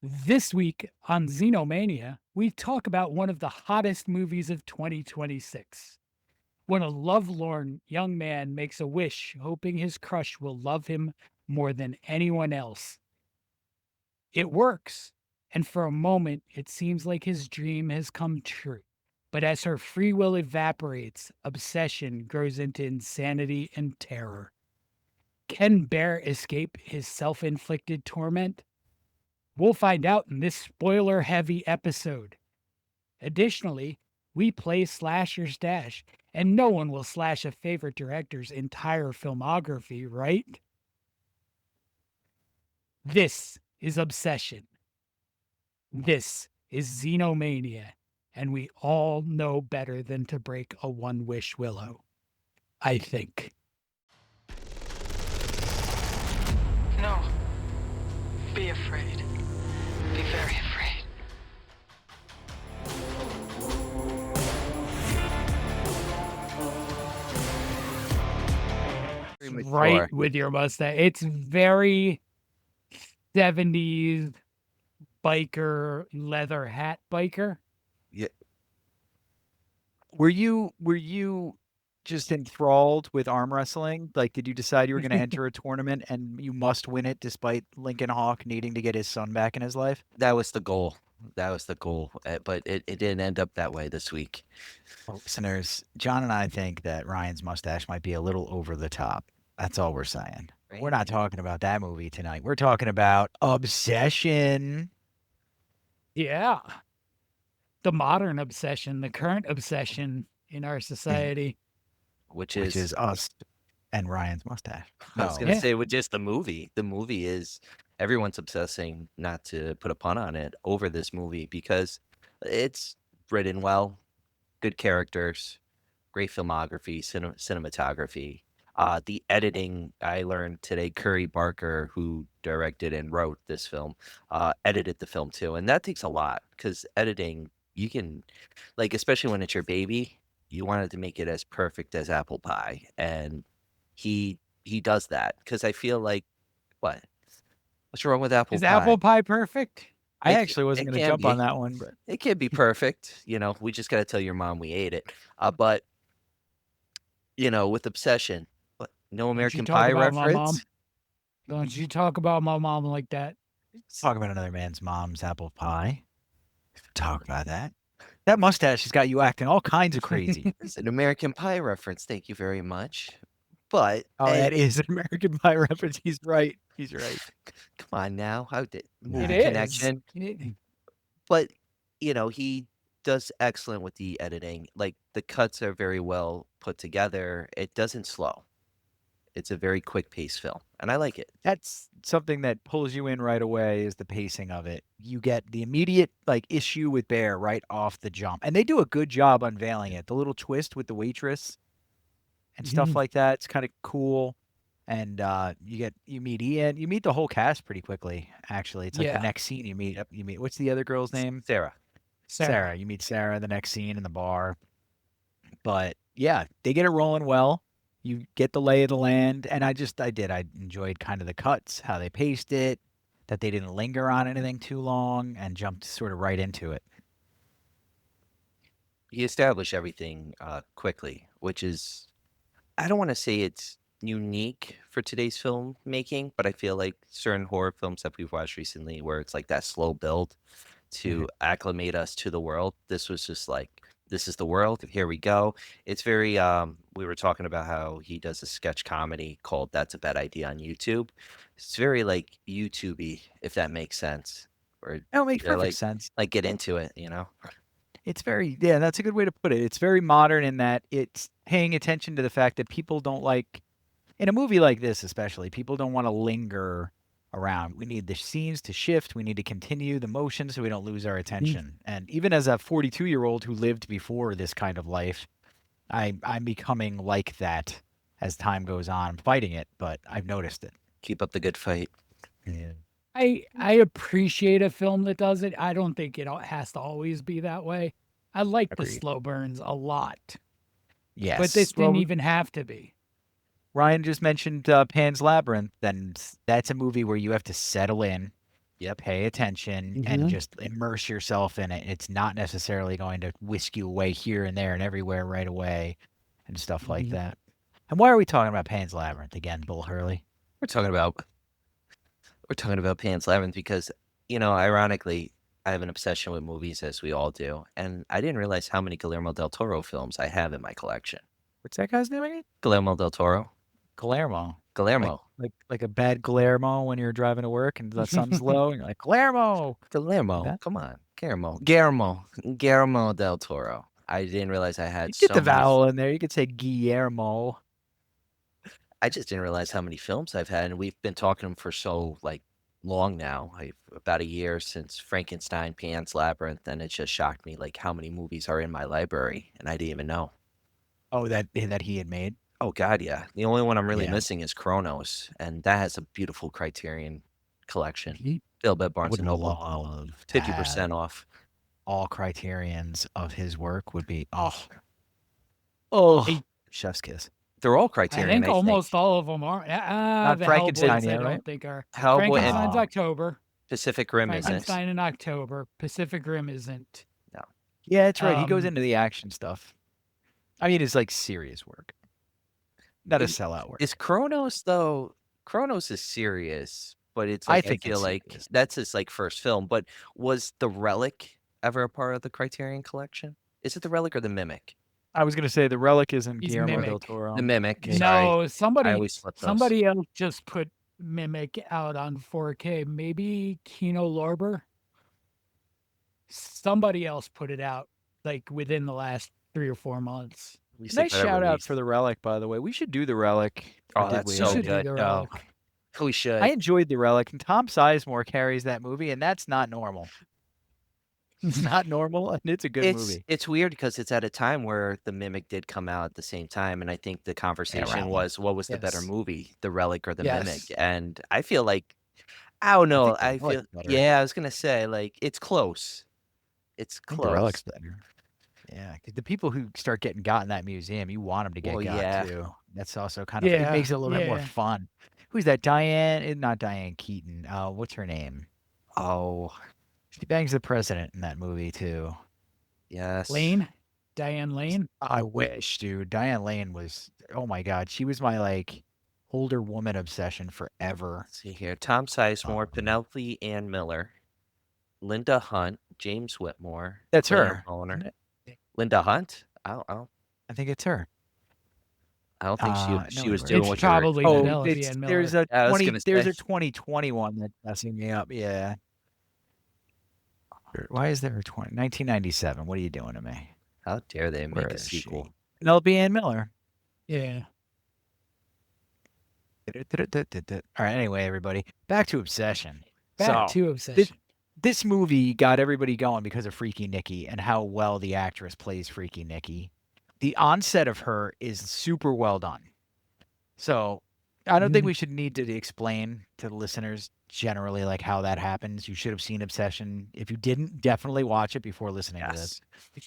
This week on Xenomania, we talk about one of the hottest movies of 2026. When a lovelorn young man makes a wish, hoping his crush will love him more than anyone else. It works. And for a moment, it seems like his dream has come true. But as her free will evaporates, obsession grows into insanity and terror. Can Bear escape his self inflicted torment? We'll find out in this spoiler heavy episode. Additionally, we play Slasher Stash, and no one will slash a favorite director's entire filmography, right? This is Obsession. This is Xenomania, and we all know better than to break a one wish willow. I think. No. Be afraid. Be very afraid. Right Premature. with your mustache. It's very 70s biker, leather hat biker. Yeah. Were you just enthralled with arm wrestling? Like, did you decide you were going to enter a tournament and you must win it despite Lincoln Hawk needing to get his son back in his life? That was the goal. That was the goal. But it didn't end up that way this week. Listeners, John and I think that Ryan's mustache might be a little over the top. That's all we're saying. We're not talking about that movie tonight. We're talking about Obsession. Yeah. The modern obsession, the current obsession in our society. Which Which is is us and Ryan's mustache. I was No. gonna say with just the movie. The movie is everyone's obsessing, not to put a pun on it, over this movie because it's written well, good characters, great filmography, cinematography. The editing, I learned today, Curry Barker, who directed and wrote this film, edited the film too. And that takes a lot because editing, you can, like, especially when it's your baby, you wanted to make it as perfect as apple pie. And he does that because I feel like, what? What's wrong with apple Is pie? apple pie perfect? I It, actually wasn't it going to can jump on be. that one, but It can be perfect. We just got to tell your mom we ate it. But with Obsession, what, no Don't you American talk Pie about my mom. reference? Don't you talk about my mom like that. talk about another man's mom's apple pie. Talk about that. That mustache has got you acting all kinds of crazy. It's an American Pie reference. Thank you very much. But Oh, that is an American Pie reference. He's right. He's right. come on now, how did It movie is. connection? It- But he does excellent with the editing. Like the cuts are very well put together. It doesn't slow. It's a very quick pace film, and I like it. That's something that pulls you in right away is the pacing of it. You get the immediate issue with Bear right off the jump. And they do a good job unveiling it. The little twist with the waitress and stuff like that. It's kind of cool. And you meet Ian, you meet the whole cast pretty quickly, actually. It's like the Yeah. next scene you meet what's the other girl's name? Sarah. Sarah. You meet Sarah the next scene in the bar. But yeah, they get it rolling well. You get the lay of the land, and I enjoyed kind of the cuts, how they paced it, that they didn't linger on anything too long, and jumped sort of right into it. He established everything quickly, which is, I don't want to say it's unique for today's filmmaking, but I feel like certain horror films that we've watched recently where it's like that slow build to acclimate us to the world. This was just like, this is the world. Here we go. It's very we were talking about how he does a sketch comedy called That's a Bad Idea on YouTube. It's very like YouTubey, if that makes sense. Or No, it makes they're perfect sense. like get into it. It's very, yeah, that's a good way to put it. It's very modern in that it's paying attention to the fact that people don't in a movie like this, especially, people don't want to linger around. We need the scenes to shift. We need to continue the motion so we don't lose our attention. And even as a 42-year-old who lived before this kind of life, I'm becoming like that as time goes on. I'm fighting it, but I've noticed it. Keep up the good fight. Yeah. I appreciate a film that does it. I don't think it has to always be that way. I like the Agreed. slow burns a lot, Yes. but this Well, didn't even have to be. Ryan just mentioned Pan's Labyrinth, and that's a movie where you have to settle in. pay attention and just immerse yourself in it. It's not necessarily going to whisk you away here and there and everywhere right away and stuff like that. And why are we talking about Pan's Labyrinth again, Bull Hurley? We're talking about Pan's Labyrinth because, ironically, I have an obsession with movies, as we all do, and I didn't realize how many Guillermo del Toro films I have in my collection. What's that guy's name again? Guillermo del Toro. Guillermo. Guillermo. Like a bad Guillermo when you're driving to work and the sun's low and you're like, Guillermo. Guillermo. That- Come on. Guillermo del Toro. I didn't realize I had You so get the many. vowel in there. You could say Guillermo. I just didn't realize how many films I've had, and we've been talking for so long now. About a year since Frankenstein, Pan's Labyrinth, and it just shocked me how many movies are in my library, and I didn't even know. Oh, that he had made. Oh God, yeah. The only one I'm really Yeah. missing is Chronos, and that has a beautiful Criterion collection. He Available at Barnes would and Noble, love to 50% have off. all Criterions of his work would be Hey. chef's kiss. They're all I Criterion. think almost all of them are. The Frankenstein Hellboys, yet, I right? don't think are. Hellboy and Frankenstein's October. Pacific Rim isn't. Frankenstein in October. Pacific Rim isn't. Yeah, that's right. He goes Um, into the action stuff. I mean, it's like serious work, not a sellout work. Is Chronos though? Chronos is serious, but it's I I think feel it's like serious. that's his first film. But was The Relic ever a part of the Criterion collection? Is it The Relic or The Mimic? I was gonna say the Relic isn't He's Guillermo del Mimic. Toro. The Mimic. Maybe. Sorry. No, I somebody always flip those. somebody else just put Mimic out on 4K. Maybe Kino Lorber. Somebody else put it out within the last 3 or 4 months. We said Nice better shout out release. for the Relic, by the way. We should do the Relic. Oh, Or did that's we so We already? should do good. the No. Relic. We should. I enjoyed the Relic, and Tom Sizemore carries that movie, and that's not normal. It's not normal, and it's a good movie. It's weird because it's at a time where The Mimic did come out at the same time, and I think the conversation around was, what was the better Yes. movie, The Relic or The Mimic? Yes. And I feel like, I don't know, think The I feel, Relic's better. yeah, I was gonna say it's close. It's I think the Relic's close. better. Yeah, 'cause the people who start getting got in that museum, you want them to get Well, got yeah. too. That's also kind of it Yeah, makes it a little bit more yeah. fun. Who's that? Diane? Not Diane Keaton. What's her name? Oh, She bangs the president in that movie too. yes. Lane? Diane Lane? I wish, dude. Diane Lane was. Oh my God, she was my older woman obsession forever. Let's see here. Tom Sizemore, Um, Penelope Ann Miller, Linda Hunt, James Whitmore. That's Claire her. Boner. isn't it? Linda Hunt? I I think it's her. don't think No, she was it doing It's what you were. probably Oh, Penelope Ann Miller. there's a I was 20. gonna There's say. a 2021 that's messing me up. Yeah. Why is there a 1997? What are you doing to me? How dare they Where make a is she? sequel? Penelope Ann Miller. Yeah. All right. Anyway, everybody, back to Obsession. Back So to Obsession. this movie got everybody going because of Freaky Nikki and how well the actress plays Freaky Nikki. The onset of her is super well done. So I don't think we should need to explain to the listeners generally how that happens. You should have seen Obsession. If you didn't, definitely watch it before listening to this.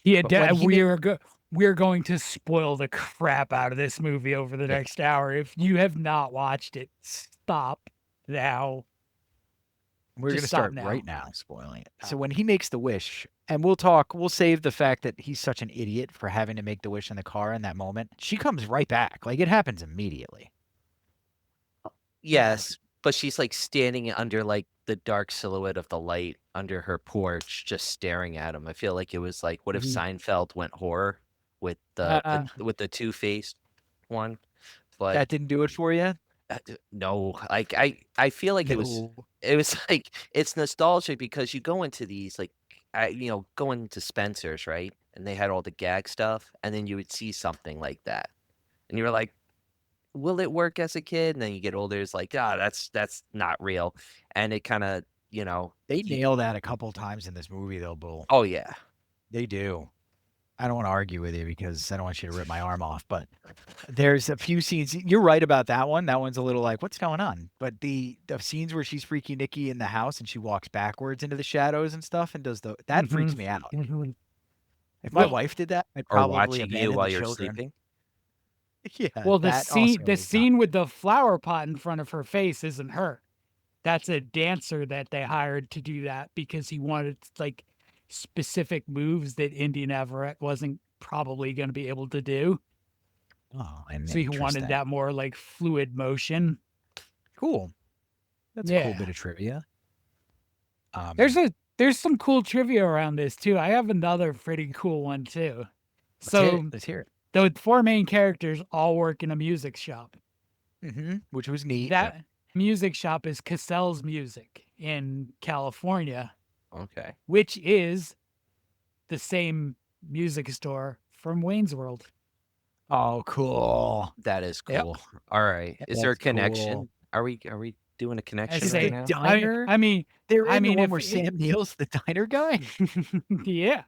Yeah, But when he we're going to spoil the crap out of this movie over the next hour. If you have not watched it, stop now. We're going to Just stop start now. right now spoiling it. So when he makes the wish, and we'll save the fact that he's such an idiot for having to make the wish in the car in that moment. She comes right back. It happens immediately. Yes, but she's standing under the dark silhouette of the light under her porch, just staring at him. I feel like it was what if Seinfeld went horror with the two-faced one? But That didn't do it for you? no, I feel like it was it's nostalgic because you go into these go into Spencer's, right? And they had all the gag stuff, and then you would see something like that. And you were like, will it work as a kid? And then you get older, it's that's not real. And it kind of, They nail that a couple times in this movie, though, Bull. oh yeah. They do. I don't want to argue with you because I don't want you to rip my arm off, but there's a few scenes. You're right about that one. That one's a little what's going on? But the scenes where she's Freaky Nikki in the house and she walks backwards into the shadows and stuff and does that freaks me out. If my Well- wife did that, I'd Or probably watching you abandon while the you're children. sleeping. Yeah. Well, the that scene also the is not- scene with the flower pot in front of her face isn't her. that's a dancer that they hired to do that because he wanted like specific moves that Indian Everett wasn't probably going to be able to do. Oh, and So he wanted interesting. that more like fluid motion. Cool. That's a cool Yeah. bit of trivia. There's a there's some cool trivia around this too. I have another pretty cool one too. Let's hit it. So Let's hear it. the four main characters all work in a music shop. Which was neat. Yep. That music shop is Cassell's Music in California, Okay. which is the same music store from Wayne's World. Oh, cool. That is Yep. cool. All right. Is there a That's cool. connection? Are we doing a I connection say, right now? Diner? I mean, They're I in the mean, one if where it, Sam Neill's the diner guy. yeah,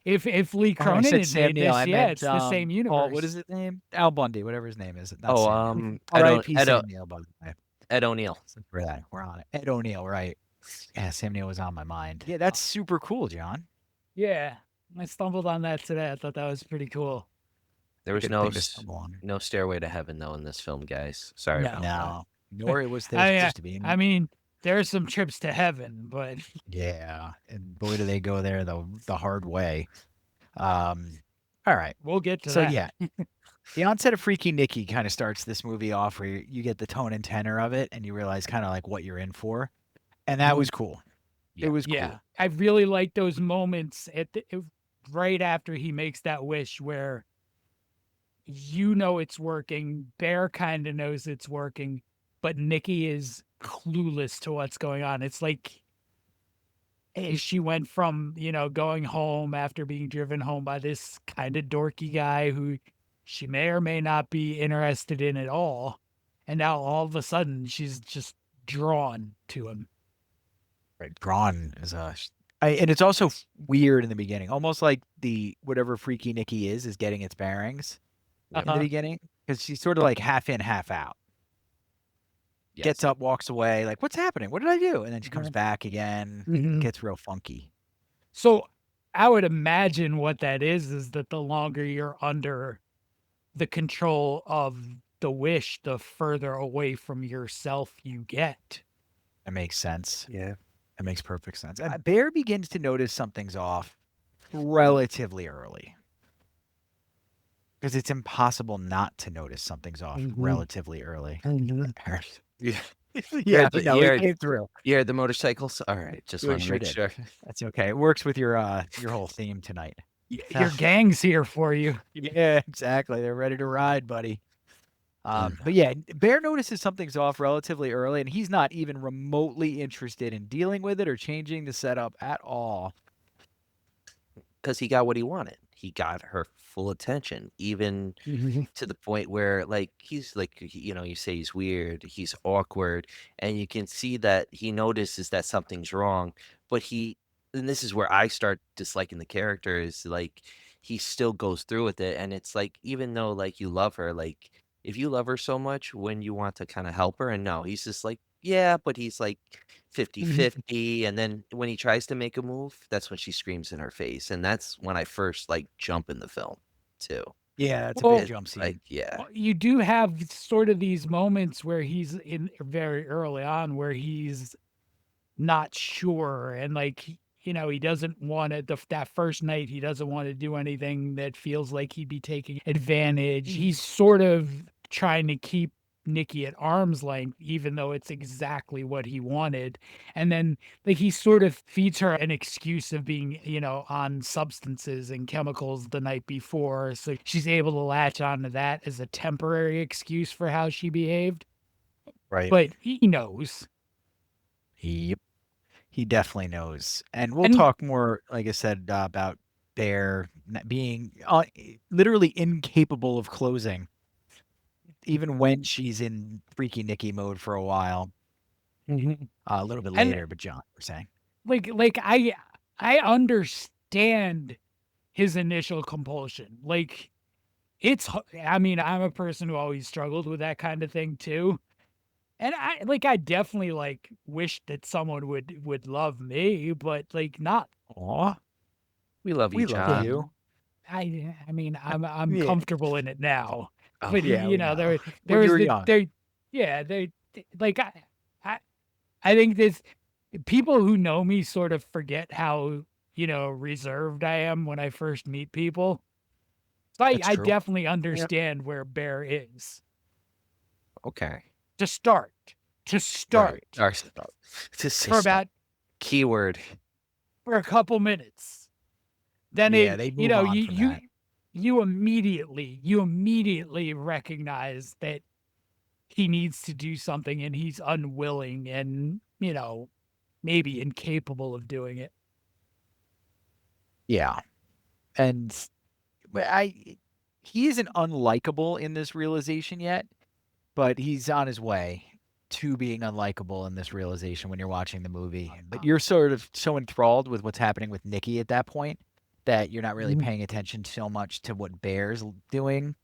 if Lee Oh, I Cronin said had Sam made Neill. this, I yeah, meant it's the same Paul. What is universe. his name? Al Bundy, whatever his name is. Not Oh, Sam Neill. Ed, R.I.P. Ed, Sam Neill, by the way. Ed O'Neill. For that, we're on it. Ed O'Neill, right? Yeah, Sam Neill was on my mind. Yeah, that's super cool, John. Yeah, I stumbled on that today. I thought that was pretty cool. There was Good no thing to stumble on. no Stairway to Heaven though in this film, guys. Sorry No. about that. No, nor it was there I, supposed to be. I mean, there's some trips to heaven, but Yeah, and boy, do they go there the hard way. All right. we'll get to So that. yeah, the onset of Freaky Nicky kind of starts this movie off where you get the tone and tenor of it, and you realize kind of like what you're in for, and that was cool. Yeah. It was Yeah, cool. I really like those moments right after he makes that wish where you know it's working. Bear kind of knows it's working, but Nikki is clueless to what's going on. It's like she went from, going home after being driven home by this kind of dorky guy who she may or may not be interested in at all. And now all of a sudden she's just drawn to him. Right, drawn is and it's also weird in the beginning, almost like the whatever Freaky Nicky is getting its bearings in the beginning because she's sort of like half in, half out. Yes. Gets up, walks away, like, what's happening? What did I do? And then she comes back again. Mhm. Gets real funky. So I would imagine what that is that the longer you're under the control of the wish, the further away from yourself you get. That makes sense. Yeah. That makes perfect sense. And Bear begins to notice something's off relatively early. Because it's impossible not to notice something's off relatively early. Yeah. Yeah, the- no, you it heard- came through. You heard the motorcycles? All right. Just You want to sure make did. sure. That's okay. It works with your whole theme tonight. Your gang's here for you. Yeah, exactly. They're ready to ride, buddy. But yeah, Bear notices something's off relatively early, and he's not even remotely interested in dealing with it or changing the setup at all. Because he got what he wanted. He got her full attention, even to the point where, like, he's like, you say he's weird, he's awkward, and you can see that he notices that something's wrong. But and this is where I start disliking the character, is like, he still goes through with it. And it's like, even though, like, you love her, like, if you love her so much, when you want to kind of help her, and no, he's just like, yeah, but he's like 50-50. And then when he tries to make a move, that's when she screams in her face. And that's when I first like jump in the film too. Yeah, that's a Well, big jump scene. Like, yeah. Well, you do have sort of these moments where he's in very early on where he's not sure and like he doesn't want to that first night he doesn't want to do anything that feels like he'd be taking advantage. He's sort of trying to keep Nikki at arm's length even though it's exactly what he wanted. And then like he sort of feeds her an excuse of being on substances and chemicals the night before, so she's able to latch onto that as a temporary excuse for how she behaved. Right. But he knows. Yep. He definitely knows. And we'll And- talk more, like I said, about Bear being literally incapable of closing, even when she's in Freaky Nicky mode for a while. A little bit And- later, but John, we're saying. Like I understand his initial compulsion. Like I'm a person who always struggled with that kind of thing too. And I definitely like wish that someone would love me, but like not. Aw, We love you, we John. love you. I'm Yeah. comfortable in it now. Oh, But yeah, we there know. there When was you were young. like I think this people who know me sort of forget how, reserved I am when I first meet people. So I, That's I true. definitely Yep. understand where Bear is Okay. to start. To Right. start Or to say for start. about Keyword. for a couple minutes. Then Yeah, they move on you from that. you immediately recognize that he needs to do something and he's unwilling and, maybe incapable of doing it. Yeah. And but he isn't unlikable in this realization yet, but he's on his way to being unlikable in this realization when you're watching the movie. But you're sort of so enthralled with what's happening with Nikki at that point that you're not really Mhm. paying attention so much to what Bear's doing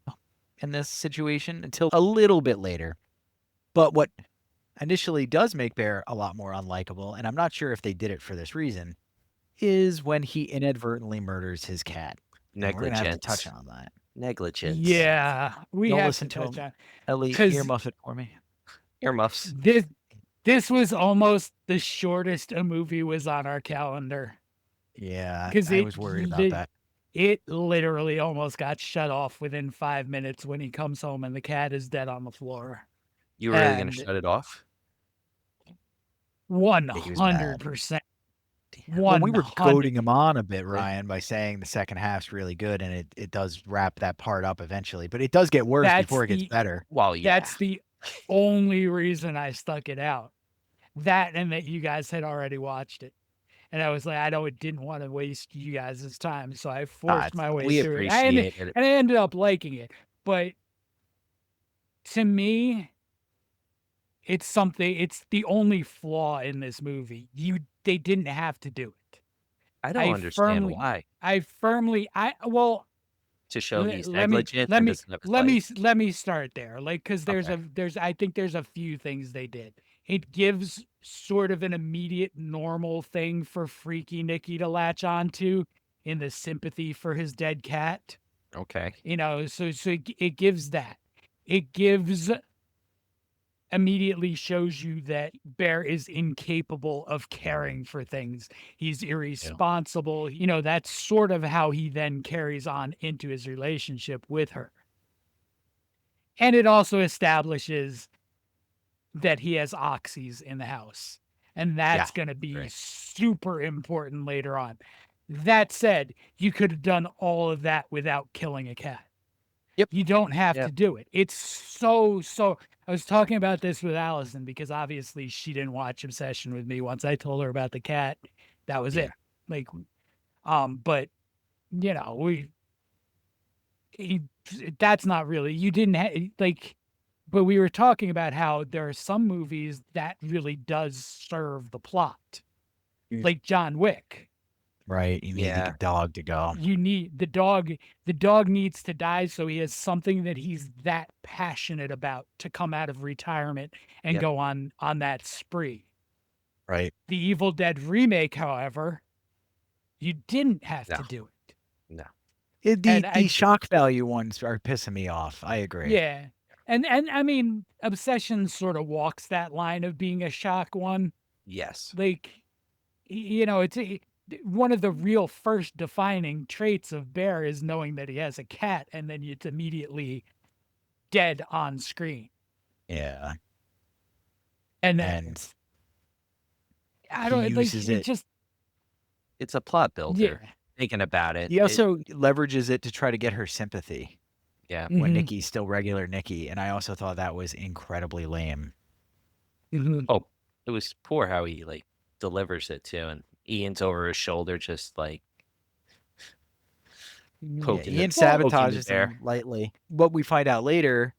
in this situation until a little bit later. But what initially does make Bear a lot more unlikable, and I'm not sure if they did it for this reason, is when he inadvertently murders his cat. And we're gonna have to touch Negligence. on that. Negligence. Yeah, we Don't have listen to to touch him. on Ellie, because earmuff it for me. Earmuffs. this was almost the shortest a movie was on our calendar Yeah, because I was worried about that. it literally almost got shut off within 5 minutes when he comes home and the cat is dead on the floor. You were really gonna And shut it off? Yeah, he was mad. 100%, Well, we were 100. goading him on a bit, Ryan, by saying the second half's really good, and it does wrap that part up eventually, but it does get worse That's before it gets the better. Well, yeah. that's the only reason I stuck it out. That and that you guys had already watched it. And I was like, I know it didn't want to waste you guys' time, so I Ah, forced it's my way We nice. through it. And appreciate it. and I ended up liking it. But to me, it's the only flaw in this movie. They didn't have to do it. I don't I understand firmly why. I firmly I well, To show let, he's let me negligent let and me doesn't have his let me life? s- let me start there. Like cuz Okay. there's I think there's a few things they did. It gives sort of an immediate normal thing for Freaky Nicky to latch onto in the sympathy for his dead cat. Okay. So it gives that. It gives immediately shows you that Bear is incapable of caring for things. He's Yeah. irresponsible. That's sort of how he then carries on into his relationship with her. And it also establishes that he has oxys in the house. And Yeah. that's going to be Great. super important later on. That said, you could have done all of that without killing a cat. Yep. You don't have to Yep. do it. It's so. I was talking about this with Allison because obviously she didn't watch Obsession with me. Once I told her about the cat, that was Yeah. it. Like, but we he, that's not really you didn't like. But we were talking about how there are some movies that really does serve the plot, Mm. like John Wick. Right. You need the Yeah. dog to go. You need the dog needs to die so he has something that he's that passionate about to come out of retirement and Yep. go on that spree. Right. The Evil Dead remake, however, you didn't have No. to do it. No. The And the I shock value ones are pissing me off. I agree. yeah. And I mean Obsession sort of walks that line of being a shock one. Yes. Like one of the real first defining traits of Bear is knowing that he has a cat and then it's immediately dead on screen. Yeah. And And I he don't like uses it it. just It's a plot yeah. builder. Thinking about it. He also leverages it to try to get her sympathy Yeah. when Mhm, Nikki's still regular Nikki, and I also thought that was incredibly lame. mhm. Oh, it was poor how he delivers it too, and Ian's over his shoulder, just Yeah, poking Ian the sabotages bear. him lightly. What we find out later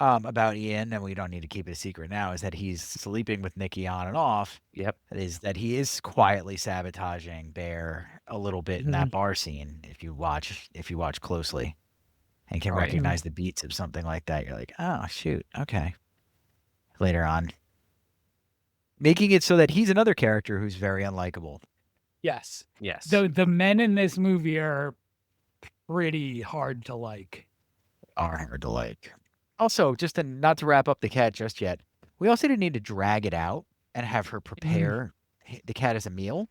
about Ian, and we don't need to keep it a secret now, is that he's sleeping with Nikki on and off. Yep. Is that he is quietly sabotaging Bear a little bit in that Mhm, bar scene. If you watch closely and can Right. mhm. recognize the beats of something like that, you're like, oh shoot, okay. Later on, making it so that he's another character who's very unlikable. Yes. Yes. The men in this movie are pretty hard to like. Are hard to like. Also, just to not to wrap up the cat just yet, we also didn't need to drag it out. and have her Mm, prepare the cat as a meal,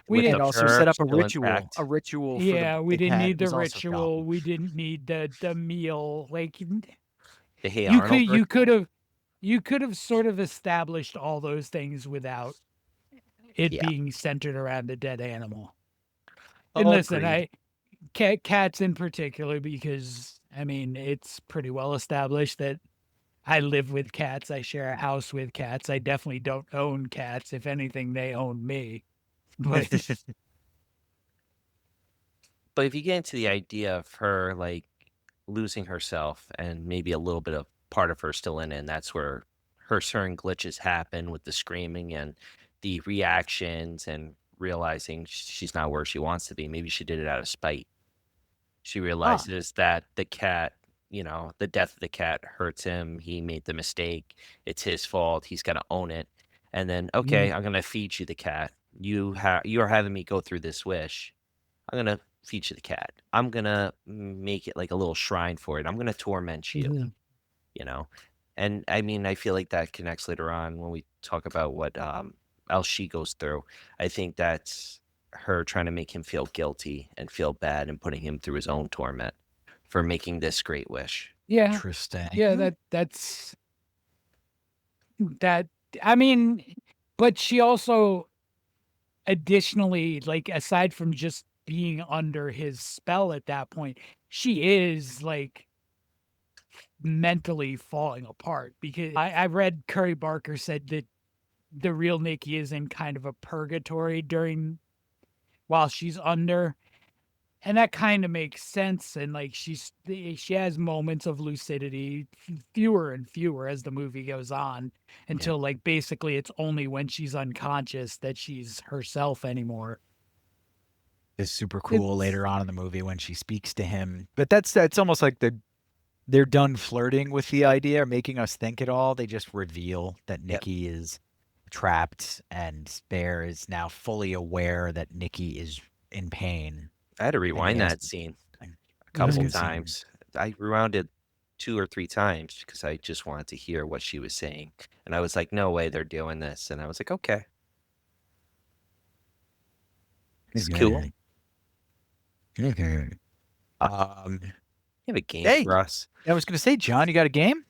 we with and the didn't. also fur set up still a intact. ritual for Yeah, we the didn't cat need the was also ritual. dumb. We didn't need the meal. Like The Hey you could Arnold you could ritual. have you could have sort of established all those things without it Yeah, being centered around a dead animal. And listen, agreed. cats in particular, because I mean it's pretty well established that I live with cats. I share a house with cats. I definitely don't own cats. If anything, they own me. But But if you get into the idea of her like losing herself and maybe a little bit of part of her still in it, and that's where her certain glitches happen with the screaming and the reactions and realizing she's not where she wants to be. Maybe she did it out of spite. She ah, realizes that the cat, the death of the cat hurts him. He made the mistake. It's his fault. He's got to own it. And then, mm, okay, I'm gonna feed you the cat. You are having me go through this wish. I'm gonna feed you the cat. I'm gonna make it like a little shrine for it. I'm gonna torment you, mhm. you know? And I mean, I feel like that connects later on when we talk about what else she goes through. I think that's her trying to make him feel guilty and feel bad and putting him through his own torment for making this great wish. Yeah, yeah, Interesting. that. I mean, but she also additionally, like, aside from just being under his spell at that point, she is like mentally falling apart because I read Curry Barker said that the real Nikki is in kind of a purgatory during while she's under. And that kind of makes sense. And like she has moments of lucidity, fewer and fewer as the movie goes on, Yeah. until like basically it's only when she's unconscious that she's herself anymore. Is super cool It's later on in the movie when she speaks to him. But that's almost like they're done flirting with the idea or making us think it all. They just reveal that Yep. Nikki is trapped and Bear is now fully aware that Nikki is in pain I had to and he rewind has that scene a that was a couple mhm. good scene. times. I rewound it 2 or 3 times because I just wanted to hear what she was saying. And I was like, "No way they're doing this." And I was like, "Okay, it's cool." Okay. Okay. Um, You have a game hey, for us. I was gonna say, John, you got a game?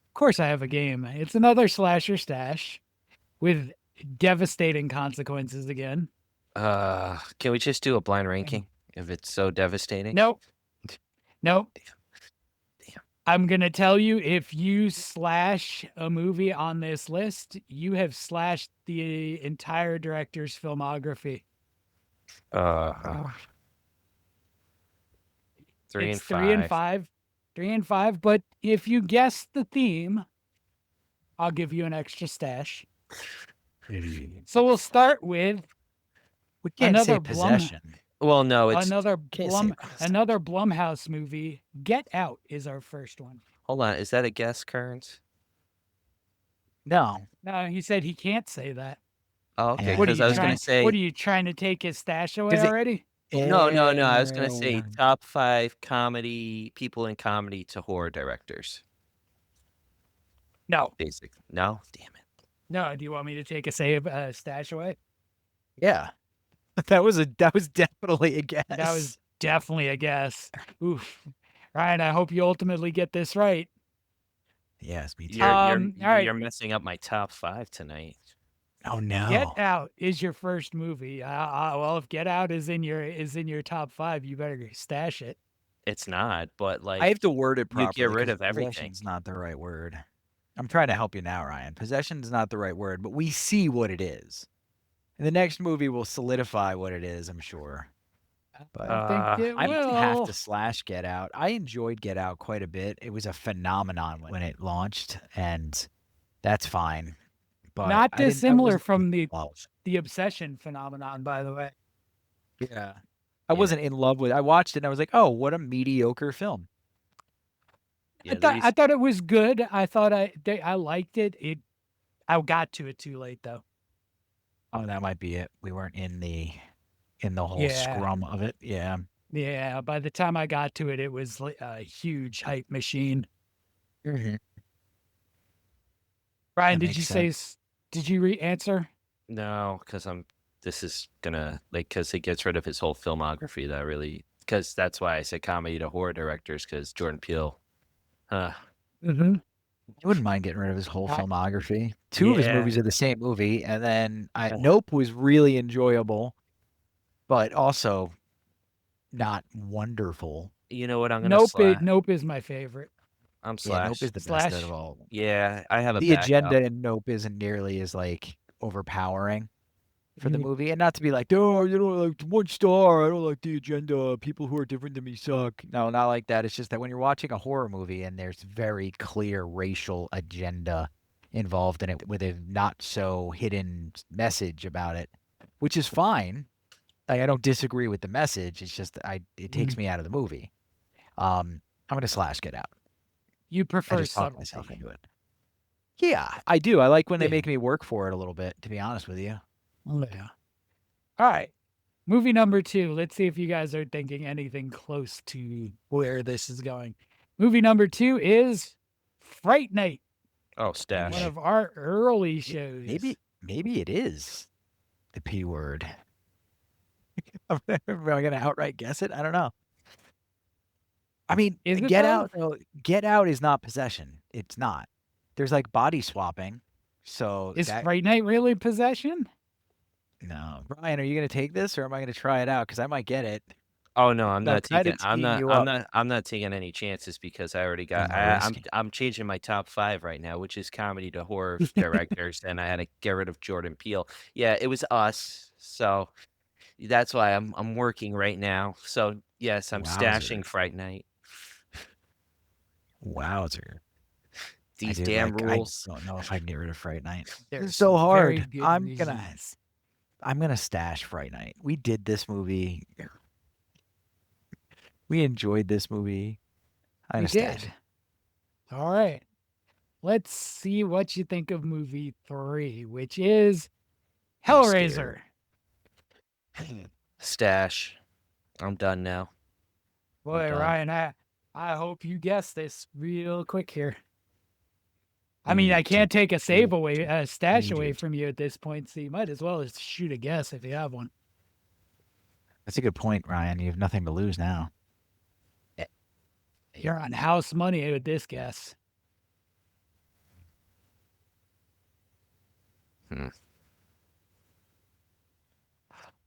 Of course I have a game. It's another slasher stash with devastating consequences again. Can we just do a blind And ranking if it's so devastating? nope, nope. Damn, damn. I'm gonna tell you, if you slash a movie on this list, you have slashed the entire director's filmography. Uh, 3 and It's three and 5. five, 3 and 5. But if you guess the theme, I'll give you an extra stash. So we'll start with We can't say another Blum, possession. Well, no, it's another Can't say Blum, possession. another Blumhouse movie. Get Out is our first one. hold on. Is that a guess, Kearns? No. No, he said he can't say that. Oh, okay. Yeah. What are Because you I was gonna trying? What say are you trying to take his stash away Because already? no, no, no. I was gonna it, say top 5 comedy people in comedy to horror directors. No, Basic. No, damn it. no. Do you want me to take a save stash away? yeah. That was definitely a That was guess. definitely a guess. Oof. Ryan, I hope you ultimately get this right. Yes, me too. You're All right. you're messing up my top 5 tonight. Oh Get no. Out is your first movie. Well, if Get Out is in your top 5, you better stash it. It's not, but I like have to word it you get properly rid because of everything. possession's not the right word. I'm trying to help you now, Ryan. Possession's not the right word, but we see what it is. And the next movie will solidify what it is, I'm sure. But I think Uh, it I might have to will. slash Get Out. I enjoyed Get Out quite a bit. It was a phenomenon when it launched, and that's fine. But Not I dissimilar wasn't in from love. the obsession phenomenon, by the way. Yeah. I yeah, wasn't in love with I watched it and I was like, "Oh, what a mediocre film." yeah. The I reason thought it was good. I liked it. I got to it too late though. Oh, that might be it. We weren't in the whole Yeah. scrum of it. Yeah. Yeah, by the time I got to it, it was a huge hype machine. Mhm. Brian, That did makes you say? sense. Did you answer? No, because this is gonna because it gets rid of his whole filmography. That really because that's why I said comedy to horror directors because Jordan Peele. Uh, Mm-hmm. I wouldn't mind getting rid of his whole filmography. Two of his yeah. movies are the same movie, and then Nope was really enjoyable, but also not wonderful. You know what? I'm gonna Nope. slash. Nope is my favorite. I'm Yeah, Nope is slash. the best out of Slash. all of them. Yeah, I have a The backup. agenda in Nope isn't nearly as like overpowering for the Mhm. movie, and not to be like, oh, you know, like 1 star. I don't like the agenda. People who are different than me suck. No, not like that. It's just that when you're watching a horror movie and there's very clear racial agenda involved in it with a not so hidden message about it, which is fine. Like, I don't disagree with the message. It's just it takes Mhm. me out of the movie. I'm gonna slash Get Out. You I prefer just talked myself subtlety. into it. Yeah, I do. I like when they Yeah. make me work for it a little bit, to be honest with you. Oh, yeah. All right. Movie number 2. Let's see if you guys are thinking anything close to where this is going. Movie number 2 is Fright Night, Oh, Maybe one I, stash. of our early may- shows. maybe it is the P word. Am I gonna outright guess it? I don't know. I mean, Is it Get though? Out though. Get Out is not possession. It's not. There's like body swapping. So Is that Fright Night really possession? no. Brian, are you gonna take this or am I gonna try it out? Because I might get it. Oh no, I'm I'm not kind taking. of teeing you up. I'm not taking any chances because I already got. No risk. I'm changing my top 5 right now, which is comedy to horror directors, and I had to get rid of Jordan Peele. Yeah, it was Us, so that's why I'm working right now. So yes, I'm Wowzer. stashing Fright Night. Wowzer. I These do damn like I rules. don't know if I can get rid of Fright Night. This is There's so some very hard. good reasons. I'm gonna stash Fright Night. We did this movie. We enjoyed this movie. I'm We gonna stash did. it. All right. Let's see what you think of movie 3, which is I'm Hellraiser. scared. Stash. I'm done now. I'm Boy, done. Ryan, I hope you guess this real quick here. I mean, I Need to can't take a save need away, to a stash need away to. from you at this point, so you might as well just shoot a guess if you have one. That's a good point, Ryan. You have nothing to lose now. Eh, You're on house money with this guess. Hmm.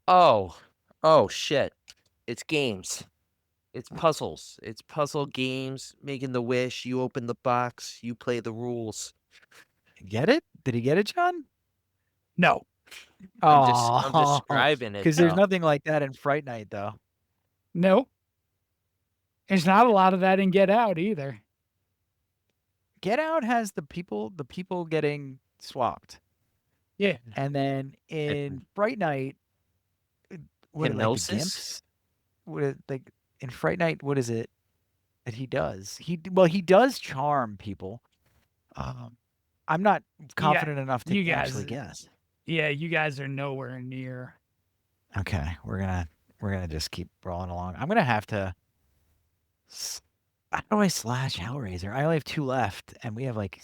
Oh, oh shit! It's games. It's puzzles. It's puzzle games. Making the wish. You open the box. You play the rules. Get it? Did he get it, John? No, I'm Oh, describing it because there's though. nothing like that in Fright Night, though. no, there's not a lot of that in Get Out either. Get Out has the people getting swapped, Yeah, and then Hy- in Fright Night, what are like the Hypnosis. gimps? What are, like in Fright Night? What is it that he does? He does charm people. Um, I'm not you got, confident enough to you actually guys, guess. yeah, you guys are nowhere near. Okay, we're gonna just keep rolling along. I'm gonna have to. How do I slash Hellraiser? I only have 2 left, and we have like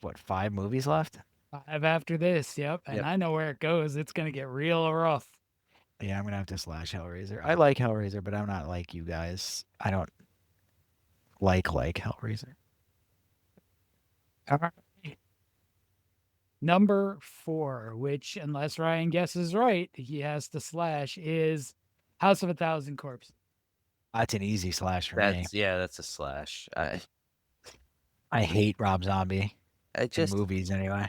what 5 movies left? 5 after this, yep, and Yep. I know where it goes. It's gonna get real rough. Yeah, I'm gonna have to slash Hellraiser. I like Hellraiser, but I'm not like you guys. I don't like Hellraiser. All right. Number 4, which, unless Ryan guesses right, he has to slash, is House of a Thousand Corpses. That's an easy slash for me. That's a slash. I hate Rob Zombie I in just movies anyway.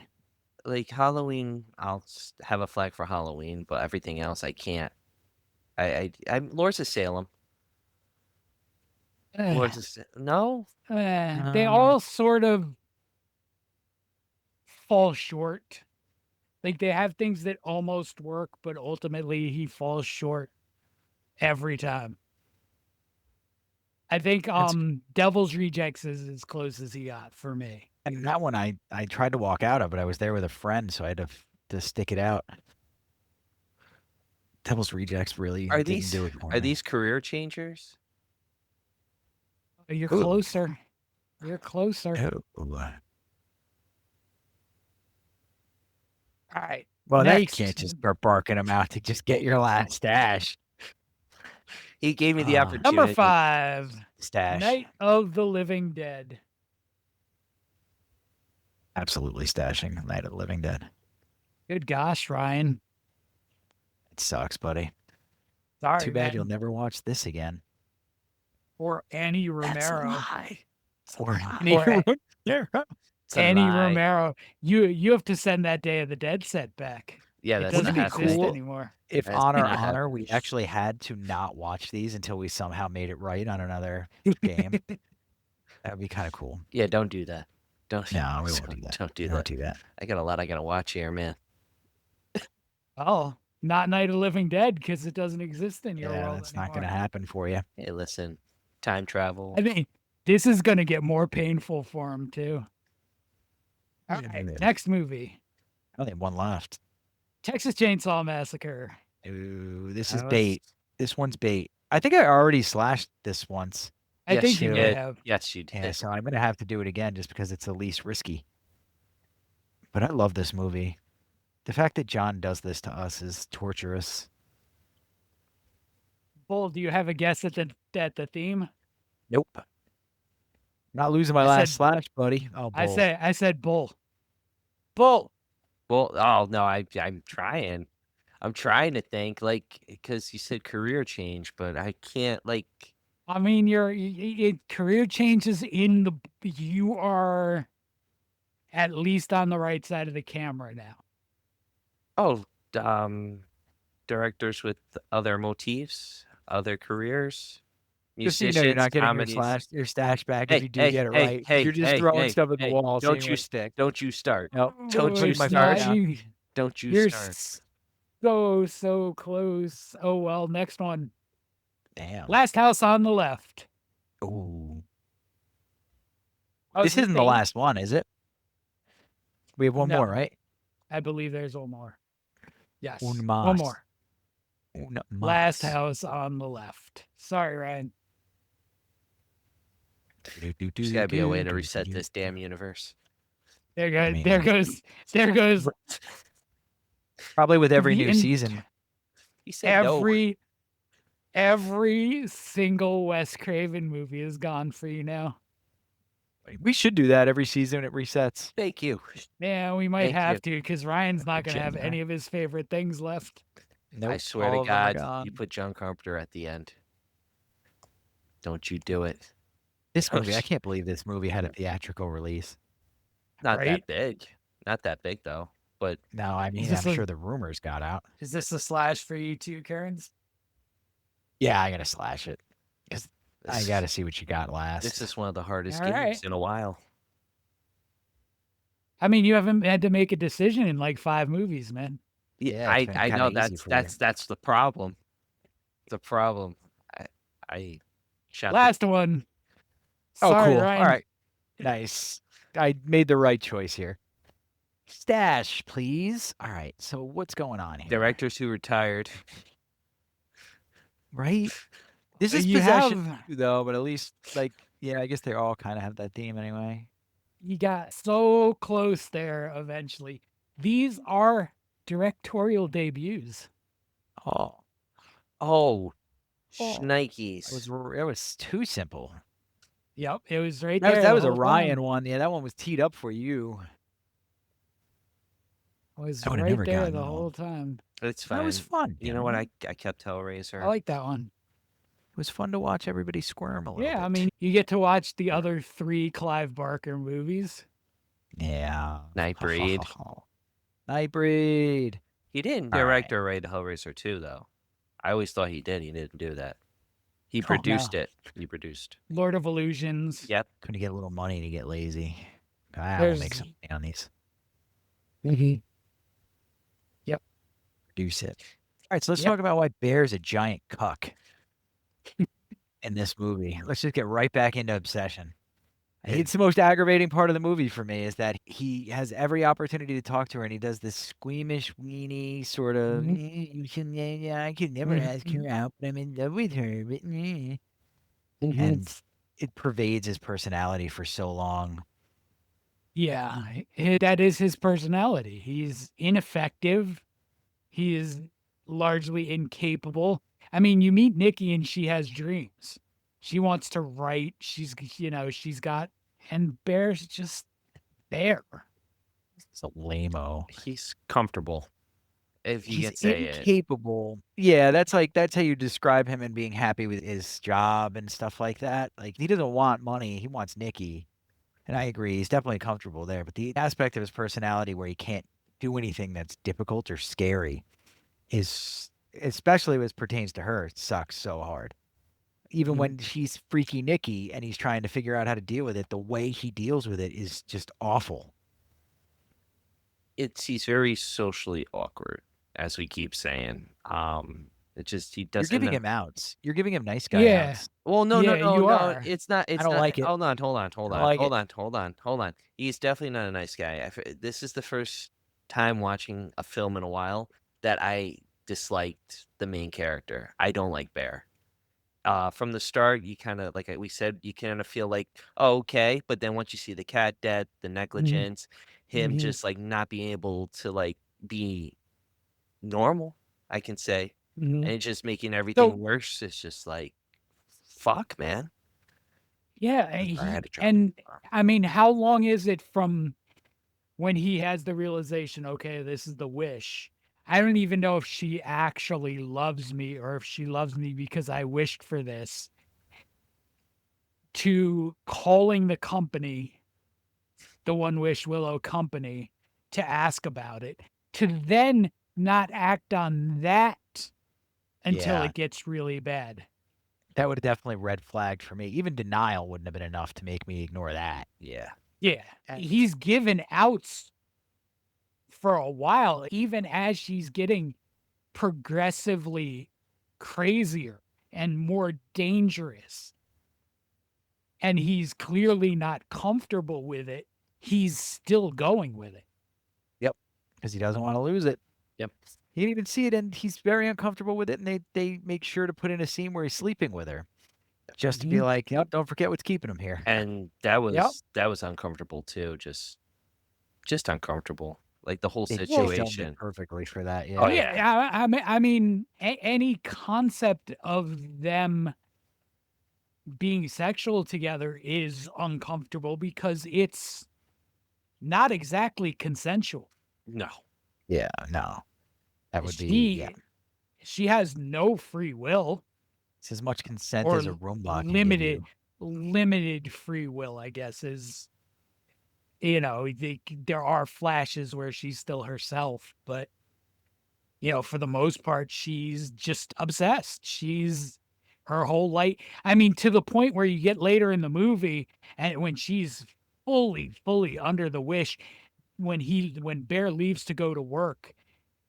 like Halloween. Have a flag for Halloween, but everything else I can't. I'm Lords of Salem. Eh, No. they Uh, all sort of fall short. Like they have things that almost work, but ultimately he falls short every time. I think that's Devil's Rejects is as close as he got for me. and that one I tried to walk out of, but I was there with a friend, so I had to stick it out. Devil's Rejects really Are didn't these do it for are me. these career changers? You're Ooh. closer. You're closer. Oh. All right. Well, now you Next. can't just start barking them out to just get your last stash. He gave me the Ah. Number opportunity. 5, Stash. Night of the Living Dead. Absolutely stashing Night of the Living Dead. Good gosh, Ryan. It sucks, buddy. Sorry, Too bad man. you'll never watch this again. Or Annie That's a Romero. lie. Or Annie, Romero. It's a Annie lie. Romero. You have to send that Day of the Dead set back. Yeah, It that's doesn't gonna be exist cool. anymore. If That's honor, not honor, happening. we actually had to not watch these until we somehow made it right on another game. That would be kind of cool. Yeah, don't do that. Don't. No, we won't do that. Don't do We that. won't do that. I got a lot I gotta watch here, man. Oh, not Night of the Living Dead because it doesn't exist in your Yeah, world that's anymore. not going to happen for you. Hey, listen, time travel. I mean, this is going to get more painful for him too. All right, next movie, I only have one left. Texas Chainsaw Massacre. Ooh, this That is was- bait. This one's bait. I think I already slashed this once. I Yes, think you you may did. have. Yes, you did. Yeah, so I'm going to have to do it again just because it's the least risky. But I love this movie. The fact that John does this to us is torturous. Bull, do you have a guess at the theme? Nope. Not losing my I last said- slash, buddy. Oh, bull. I said bull. Bull. Well, oh no, I'm trying. I'm trying to think like because you said career change, but I can't like. I mean, your career changes in the. You are at least on the right side of the camera now. Oh, directors with other motifs, other careers, Just so you musicians, know, you're not getting comedies. your stash back Hey, if you do hey, get it hey, right. hey, You're just hey, throwing hey, stuff at the hey, wall. don't seeing you what stick. Don't you start. Nope. Don't Oh, you it's start. not you. Don't you You're start. so close. Oh well, next one. Damn. Last House on the Left. Ooh. Oh, This isn't the last one, is it? We have one No. more, right? I believe there's one more. Yes. Un One mas. more. Un Last mas. House on the Left. Sorry, Ryan. There's got to be a way to reset this damn universe. There goes. I mean- there goes. There goes. Probably with every The new season. He said no. Every single Wes Craven movie is gone for you now. We should do that every season. It resets. Thank you. Yeah, we might Thank have you. to because Ryan's not going to have Gemini. any of his favorite things left. Nope, I swear all to of them are God, gone. you put John Carpenter at the end. Don't you do it. This movie, I can't believe this movie had a theatrical release. Not Right? that big. Not that big though. But No, I mean, this I'm a- sure the rumors got out. Is this a slash for you too, Karens? Yeah, I gotta slash it. 'Cause I this- gotta see what you got last. This is one of the hardest All games right. in a while. I mean, you haven't had to make a decision in like 5 movies, man. Yeah, it's been I kinda know easy for you. that's the problem. The problem. I shot the- Last one. Oh, Sorry, cool. Ryan. All right. Nice. I made the right choice here. Stash, please. All right. So what's going on here? directors who retired. Right? This is You possession have- too, though, but at least like yeah, I guess they all kind of have that theme anyway. You got so close there eventually. These are directorial debuts. Oh, Oh, Oh. shnikes. it was too simple. Yep, it was right That there. was, that the was a whole Ryan time. one. Yeah, that one was teed up for you. It was I would've right never there gotten the that one. whole time. It's fine. That was fun. You know what? I kept Hellraiser. I like that one. It was fun to watch everybody squirm a little bit. Yeah, I mean, you get to watch the other 3 Clive Barker movies. yeah. Nightbreed. Nightbreed. He didn't All direct or write Hellraiser 2, though. I always thought he did. He didn't do that. He Oh, produced no. it. He produced. Lord of Illusions. Yep. Couldn't get a little money to get lazy. I will There's- make some money on these. Yep. Produce it. All right, so let's Yep. talk about why Bear's a giant cuck in this movie. Let's just get right back into Obsession. It's the most aggravating part of the movie for me is that he has every opportunity to talk to her and he does this squeamish, weenie sort of, you can, yeah, I could never ask her out, but I'm in love with her. But, And it pervades his personality for so long. Yeah, that is his personality. He's ineffective. He is largely incapable. I mean, you meet Nikki and she has dreams. She wants to write. She's got, and Bear's just there. It's a lame-o. He's comfortable, if you He's can say it. incapable. Yeah, that's how you describe him in being happy with his job and stuff like that. Like, he doesn't want money, he wants Nikki. And I agree, he's definitely comfortable there. But the aspect of his personality where he can't do anything that's difficult or scary is, especially as pertains to her, it sucks so hard. Even Mhm. when she's freaky Nikki and he's trying to figure out how to deal with it, the way he deals with it is just awful. He's very socially awkward, as we keep saying. It just he You're doesn't giving know. him outs. You're giving him nice guy Yeah, outs. Well, no, no, yeah, no, you no. are. It's not. I It's don't not. like it. Hold on, hold on, hold I don't on, like hold it. on, hold on, hold on. He's definitely not a nice guy. This is the first time watching a film in a while that I disliked the main character. I don't like Bear. From the start, you kind of, like we said, you kind of feel like, oh, okay, but then once you see the cat dead, the Mhm, negligence, him mhm. just like not being able to like be normal, I can say, Mhm. and it's just making everything So, worse. It's just like, fuck, man. yeah, I had to drop. and I mean, how long is it from when he has the realization, okay, this is the wish? I don't even know if she actually loves me or if she loves me because I wished for this, to calling the company, the One Wish Willow company, to ask about it, to then not act on that until Yeah, it gets really bad. that would have definitely red flagged for me. Even denial wouldn't have been enough to make me ignore that. Yeah. Yeah, And he's given outs for a while, even as she's getting progressively crazier and more dangerous, and he's clearly not comfortable with it, he's still going with it. yep, because he doesn't want to lose it. Yep. He didn't even see it, and he's very uncomfortable with it. And they make sure to put in a scene where he's sleeping with her, just to be Mhm. like, yep, don't forget what's keeping him here. And that Yep. was uncomfortable too. Just uncomfortable. Like the whole They Well, filmed it situation. perfectly for that. Oh Yeah, yeah, yeah. I mean, any concept of them being sexual together is uncomfortable because it's not exactly consensual. No. yeah, no, that would be yeah. She she has no free will, It's as much consent or as a Roomba can give limited you. limited free will, I guess, is, there are flashes where she's still herself, but for the most part, she's just obsessed. She's her whole life. I mean, to the point where you get later in the movie, and when she's fully under the wish, when Bear leaves to go to work,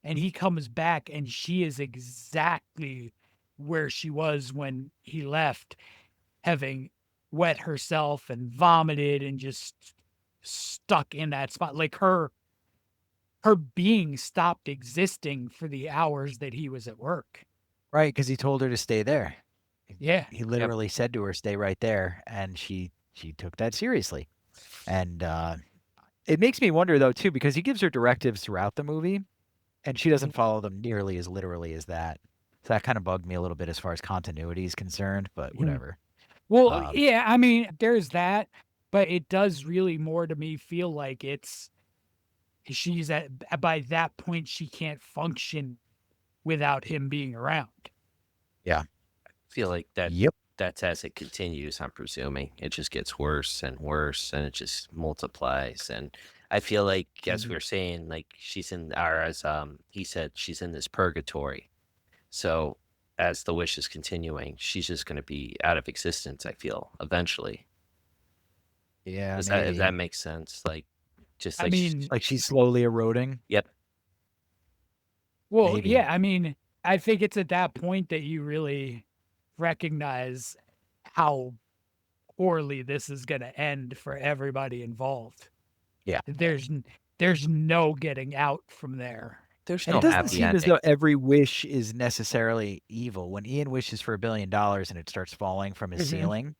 and he comes back, and she is exactly where she was when he left, having wet herself and vomited and just stuck in that spot. Like her being stopped existing for the hours that he was at work. Right, because he told her to stay there. Yeah. He Yep. literally said to her, "Stay right there," and she took that seriously. And it makes me wonder though too, because he gives her directives throughout the movie, and she doesn't Mhm. follow them nearly as literally as that. So that kind of bugged me a little bit as far as continuity is concerned, but Mhm. whatever. Well, Um, yeah, I mean, there's that, but it does really more to me feel like she's by that point, she can't function without him being around. yeah. Feel like Yep. that's as it continues, I'm presuming. It just gets worse and worse and it just multiplies. And I feel like, as we Mhm. were saying, like she's in, or as he said, she's in this purgatory. So as the wish is continuing, she's just gonna be out of existence, I feel, eventually. Yeah, Does that, if maybe. that makes sense? Like just I like mean, Like she's slowly eroding. yep. well, Maybe. yeah, I mean, I think it's at that point that you really recognize how poorly this is gonna end for everybody involved. Yeah. There's no getting out from there. There's And it no And doesn't happy seem as ending. though every wish is necessarily evil. When Ian wishes for $1 billion and it starts falling from his Mhm. ceiling,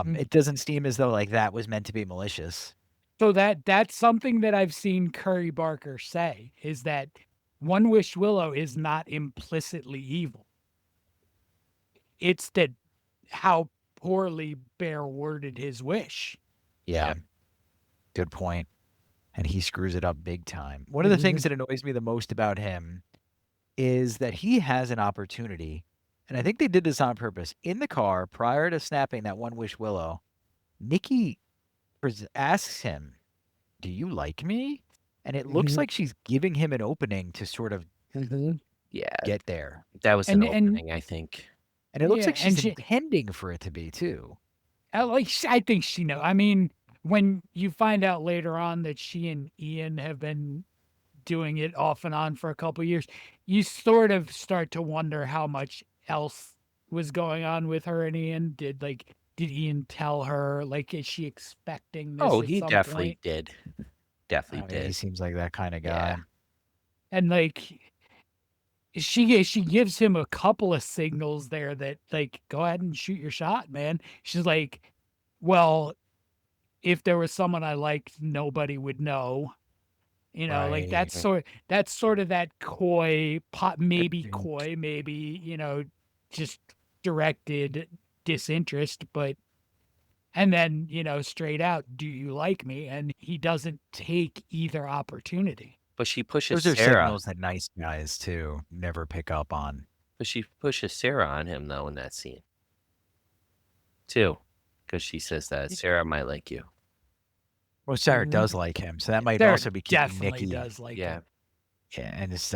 Mm. it doesn't seem as though like that was meant to be malicious. So that's something that I've seen Curry Barker say, is that One Wish Willow is not implicitly evil. It's that how poorly Bear worded his wish. Yeah, Yep. good point. And he screws it up big time. One of the things Mhm. that annoys me the most about him is that he has an opportunity, and I think they did this on purpose. In the car, prior to snapping that One Wish Willow, Nikki asks him, "Do you like me?" And it looks Mhm. like she's giving him an opening to sort of Mhm. Yeah, get there. that was an And opening, I think. And it looks yeah, like and she's she intending for it to be too. I think she know. I mean, when you find out later on that she and Ian have been doing it off and on for a couple years, you sort of start to wonder how much else was going on with her and Ian. Did Ian tell her? Like, is she expecting Oh, this at he some definitely point? did. Definitely Oh, yeah, he did. seems like that kind of Yeah. guy. And like she gives him a couple of signals there that like go ahead and shoot your shot, man. She's like, well, if there was someone I liked, nobody would know. You know, like Right. that's sort of that coy, maybe Right. coy, maybe, just directed disinterest, but and then, straight out, do you like me? And he doesn't take either opportunity. But she pushes Those are Sarah. signals that nice guys too never pick up on. But she pushes Sarah on him though in that scene too, because she says that Sarah might like you. Well, Sarah does Mhm. like him, so that might Sarah also be keeping definitely Nikki, does like Yeah. him. yeah, and it's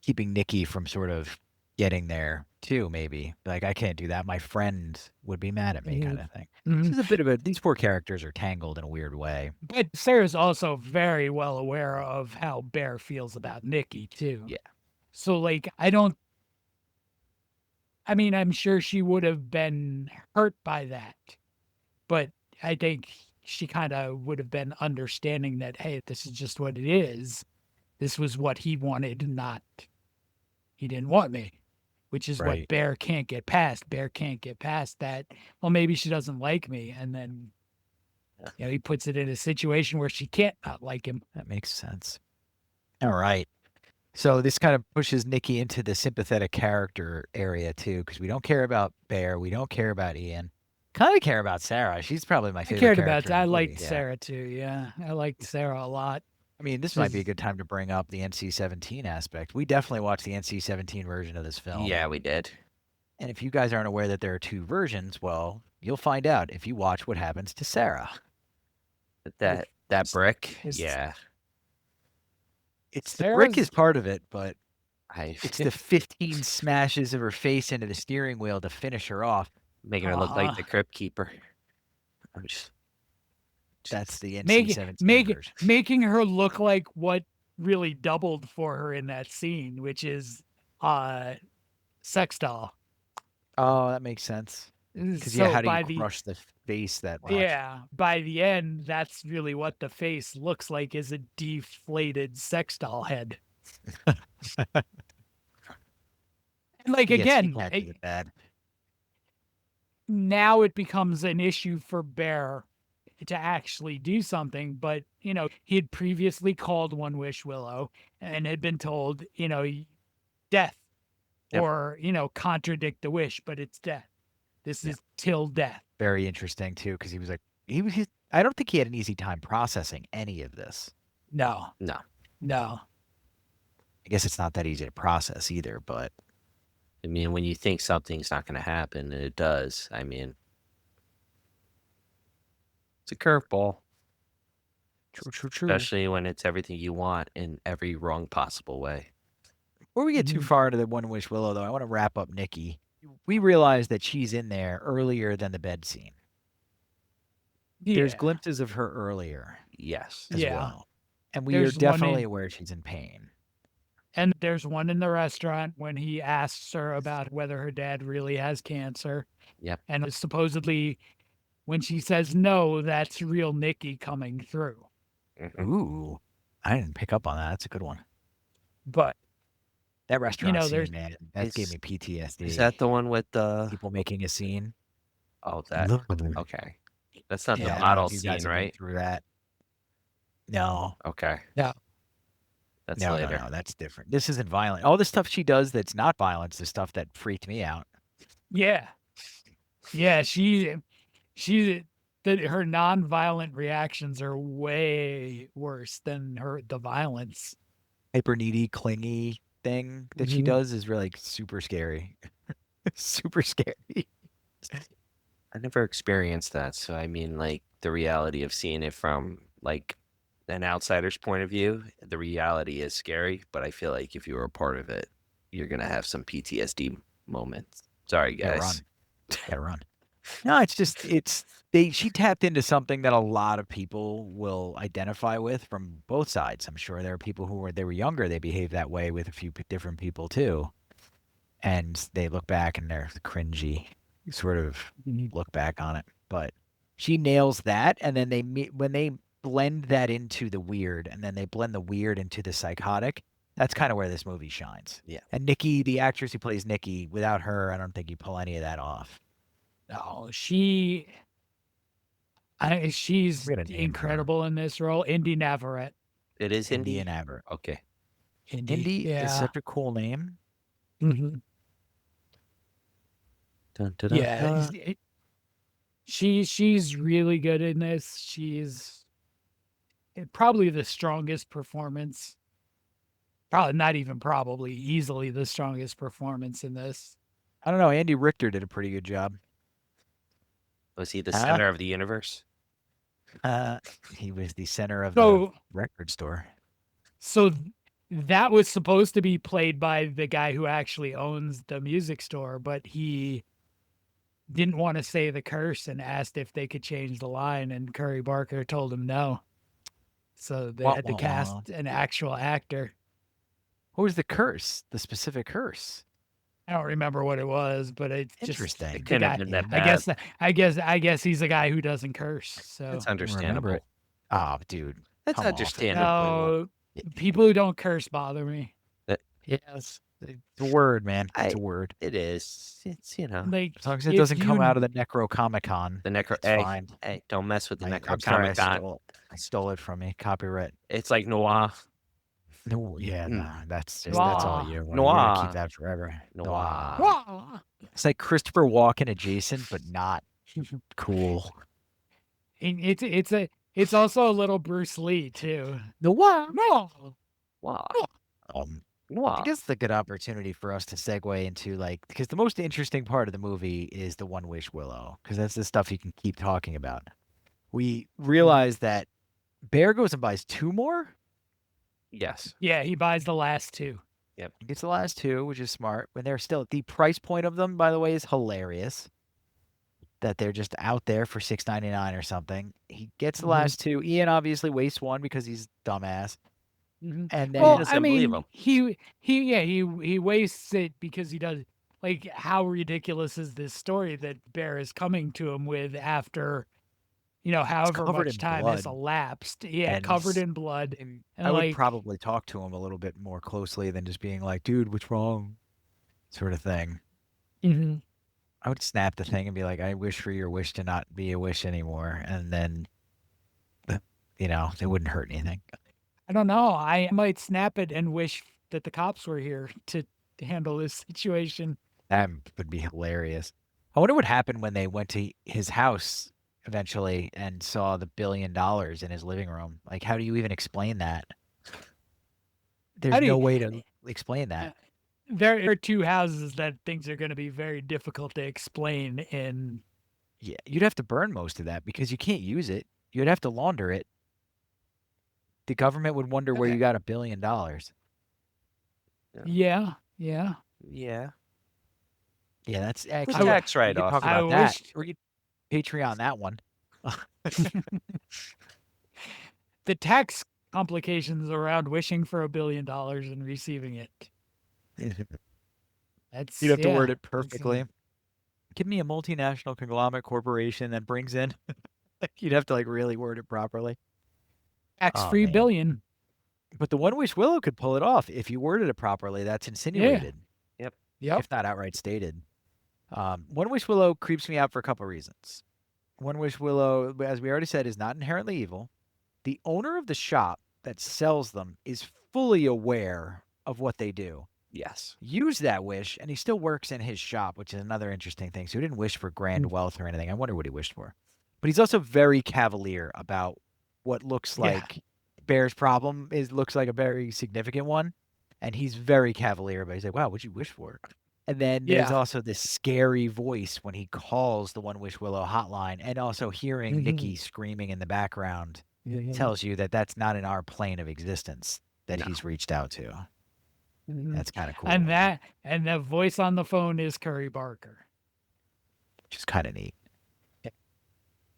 keeping Nikki from sort of getting there too. Maybe like I can't do that. My friend would be mad at me, kind Mhm. of thing. This Mhm. is a bit of a. These poor characters are tangled in a weird way. But Sarah's also very well aware of how Bear feels about Nikki too. Yeah. So like I mean, I'm sure she would have been hurt by that, but I think she kind of would have been understanding that, hey, this is just what it is. This was what he wanted, not he didn't want me, which is what Right. Bear can't get past. Bear can't get past that. Well, maybe she doesn't like me. And then, Yeah. he puts it in a situation where she can't not like him. That makes sense. All right. So this kind of pushes Nikki into the sympathetic character area too, because we don't care about Bear, we don't care about Ian. Kind of care about Sarah. She's probably my I favorite cared about character in I the liked movie. Yeah. Sarah too. Yeah. I liked Sarah a lot. I mean, this might be a She's good time to bring up the NC-17 aspect. We definitely watched the NC-17 version of this film. Yeah, we did. And if you guys aren't aware that there are two versions, well, you'll find out if you watch what happens to Sarah. But that brick, it's yeah. It's the brick Sarah's is part of it, but I it's the 15 smashes of her face into the steering wheel to finish her off. making her look like uh-huh. the crypt keeper. I'm That's just the Make NC-17 version. making her look like what really doubled for her in that scene, which is uh sex doll. Oh, that makes sense. Because yeah, So how do you crush the face that much? by the end, that's really what the face looks like, is a deflated sex doll head. And like Yeah, she again, can't do it bad. now it becomes an issue for Bear to actually do something, but he had previously called One Wish Willow and had been told, death Yep. or, contradict the wish, but it's death. This Yeah. is till death. Very interesting too, because he was like, I don't think he had an easy time processing any of this. No, no. no. I guess it's not that easy to process either, but I mean, when you think something's not going to happen and it does, I mean, it's a curveball, true. especially when it's everything you want in every wrong possible way. Before we get too Mhm. far into the One Wish Willow, though, I want to wrap up Nikki. We realize that she's in there earlier than the bed scene. There's Yeah. glimpses of her earlier Yes. as Yeah. well. And we are There's one definitely in aware she's in pain. and there's one in the restaurant when he asks her about whether her dad really has cancer. Yep. And supposedly when she says no, that's real Nikki coming through. Mhm. Ooh, I didn't pick up on that. That's a good one. But That restaurant there's scene, man, that gave Is me PTSD. is that the one with the? People making a scene? Oh, that. Okay. That's not the Yeah, I don't know bottle if you guys scene, have been right? through that. No, Okay, No. that's no, no, later. no. That's different. This isn't violent. All the stuff she does that's not violence is stuff that freaked me out. Yeah. Yeah. That her non-violent reactions are way worse than the violence. Hyper needy, clingy thing that she Mhm. does is really like, super scary. Super scary. I never experienced that, so I mean, like the reality of seeing it from like an outsider's point of view, the reality is scary. But I feel like if you were a part of it, you're gonna have some PTSD moments. Sorry, Yeah, guys. run. Yeah, run. No, it's just she tapped into something that a lot of people will identify with from both sides. I'm sure there are people who were they were younger, they behaved that way with a few different people too, and they look back and they're cringy, sort of Mhm. look back on it. But she nails that, and then when they blend that into the weird, and then they blend the weird into the psychotic. That's kind of where this movie shines. Yeah. And Nikki, the actress who plays Nikki, without her, I don't think you pull any of that off. No, she's We gotta name her. incredible in this role. Indy Navarrete. It is Hindi. Indian Abbott. Okay. Indy. Indy is Yeah. such a cool name. Mhm. Dun, dun, dun, Yeah. dun. She's really good in this. She's probably the strongest performance. Probably not even probably, easily the strongest performance in this. I don't know. Andy Richter did a pretty good job. Was he the Huh? center of the universe? Uh, he was the center of the So record store. so that was supposed to be played by the guy who actually owns the music store, but he didn't want to say the curse and asked if they could change the line, and Curry Barker told him no. So they Wah, had to wah, wah. cast an actual actor. What was the curse? The specific curse? I don't remember what it was, but it's just Interesting. It the couldn't have guy. been Yeah, that bad. I guess he's a guy who doesn't curse. So That's I don't remember understandable. it. Oh, dude, That's come off it. understandable. no, people who don't curse bother me. That Yes, it's a word, man. It's I a word. it is. It's Like As long as it if doesn't come you out of the Necro-Comic-Con, the necro. it's Hey, fine. hey, don't mess with the I'm sorry, Necronomicon. I stole it from me. Copyright. It's like noir. No, yeah, Mm. nah, that's all Wah, you. We're gonna keep Noir. that forever. Noir. Nah. wah. It's like Christopher Walken adjacent, but not cool. And it's also a little Bruce Lee too. Noir. No, Noir. I Noir. guess the good opportunity for us to segue into like because the most interesting part of the movie is the One Wish Willow because that's the stuff you can keep talking about. We realize that Bear goes and buys two more. Yes. yeah, he buys the last two. He gets the last two, which is smart. When they're still the price point of them, by the way, is hilarious. That they're just out there for $6.99 or something. He gets the Mhm. last two. Ian obviously wastes one because he's dumbass. Mhm. And He Well, then I doesn't believe him. mean, he wastes it because he does. Like, how ridiculous is this story that Bear is coming to him with after, it's however covered much in time has blood. elapsed? Yeah, And, covered in blood, and I and would like, probably talk to him a little bit more closely than just being like, dude, what's wrong? Sort of thing. mhm. I would snap the thing and be like, I wish for your wish to not be a wish anymore. And then, it wouldn't hurt anything. I don't know. I might snap it and wish that the cops were here to handle this situation. That would be hilarious. I wonder what happened when they went to his house eventually and saw the $1 billion in his living room. Like, how do you even explain that? How There's do you? no way to explain uh, that. There are two houses that things are going to be very difficult to explain in. Yeah, you'd have to burn most of that because you can't use it. You'd have to launder it. The government would wonder where you got $1 billion. Yeah, yeah. Yeah. Yeah, that's The I, actually w- tax we could talk write-off. I about that. wish Or you Patreon that one. the tax complications around wishing for $1 billion and receiving it. That's You'd have to word yeah. it perfectly. Give me a multinational conglomerate corporation that brings in. You'd have to like really word it properly. Oh Tax-free man. billion. But the One Wish Willow could pull it off if you worded it properly. That's Yeah. insinuated, Yep. Yep. if not outright stated. One Wish Willow creeps me out for a couple reasons. One Wish Willow, as we already said, is not inherently evil. the owner of the shop that sells them is fully aware of what they do. Yes. Use that wish, and he still works in his shop, which is another interesting thing. So he didn't wish for grand wealth or anything. I wonder what he wished for. But he's also very cavalier about what looks Yeah. like Bear's problem looks like a very significant one. And he's very cavalier about it. He's like, wow, what'd you wish for? And then there's Yeah. also this scary voice when he calls the One Wish Willow hotline, and also hearing Nikki screaming in the background tells you that that's not in our plane of existence that No. he's reached out to. That's kind of cool. And that voice on the phone is Curry Barker. Which is kind of neat.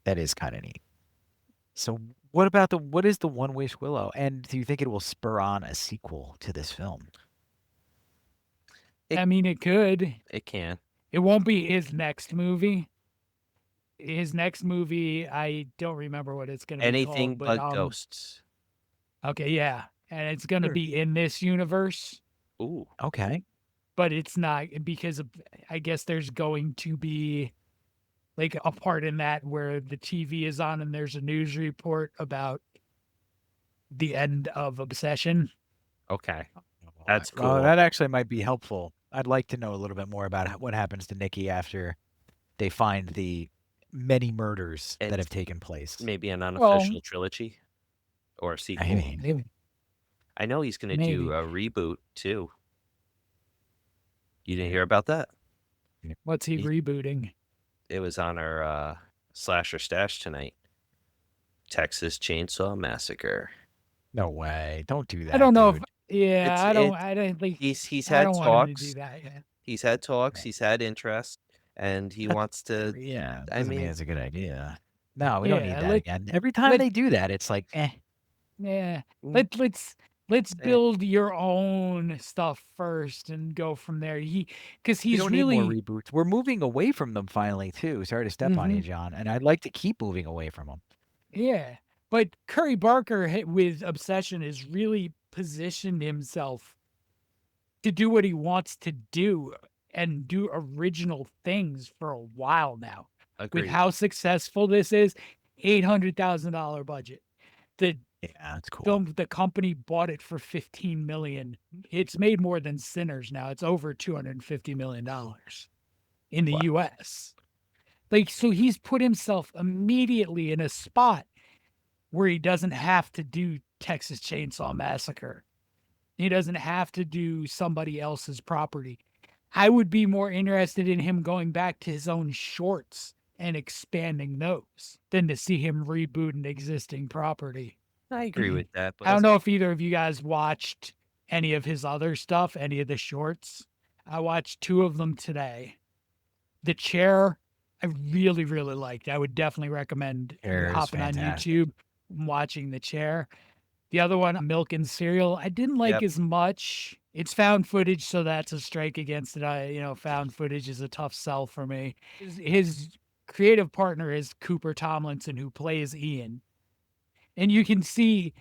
That is kind of neat. So what is the One Wish Willow? And do you think it will spur on a sequel to this film? It- I mean, it could. It can. It won't be his next movie. His next movie, I don't remember what it's going to be Anything called, but but ghosts. okay, yeah, and it's going to Sure. be in this universe, Ooh. Okay. but it's not because of. I guess there's going to be like a part in that where the TV is on and there's a news report about the end of Obsession. Okay. That's Oh, cool. that actually might be helpful. I'd like to know a little bit more about what happens to Nikki after they find the many murders that It's have taken place. maybe an Well, unofficial trilogy or a sequel. Maybe. I know he's going to Maybe. do a reboot too. You didn't hear about that? What's he He- rebooting? It was on our Slasher Stash tonight. Texas Chainsaw Massacre. No way. Don't do that. I don't know dude. if. Yeah, It's I don't. it. I don't think. He's I had don't want him to do talks. that yet. He's had talks. He's had interest, and he wants to. Yeah, I doesn't mean mean, it's a good idea. No, we don't need Yeah, that again. Every time let they do that, it's like, eh. yeah. mm, Let's eh, build your own stuff first and go from there. Because We he's don't need more really. reboots. We're moving away from them finally, too. Sorry to step on you, Mhm. John. And I'd like to keep moving away from them. Yeah, but Curry Barker with Obsession has really positioned himself to do what he wants to do and do original things for a while now. With agreed. how successful this is, $800,000 budget. The Yeah, that's cool. the company bought it for 15 million. It's made more than Sinners now. It's over $250 million in the Wow. US. Like, so he's put himself immediately in a spot where he doesn't have to do Texas Chainsaw Massacre. He doesn't have to do somebody else's property. I would be more interested in him going back to his own shorts and expanding those than to see him reboot an existing property. I agree with that, but I don't know if either of you guys watched any of his other stuff, any of the shorts. I watched 2 of them today. The Chair, I really, really liked. I would definitely recommend Chair is hopping on fantastic. YouTube and watching The Chair. The other one, Milk and Cereal, I didn't like Yep. as much. It's found footage, so that's a strike against it. Found footage is a tough sell for me. His creative partner is Cooper Tomlinson, who plays Ian. And you can see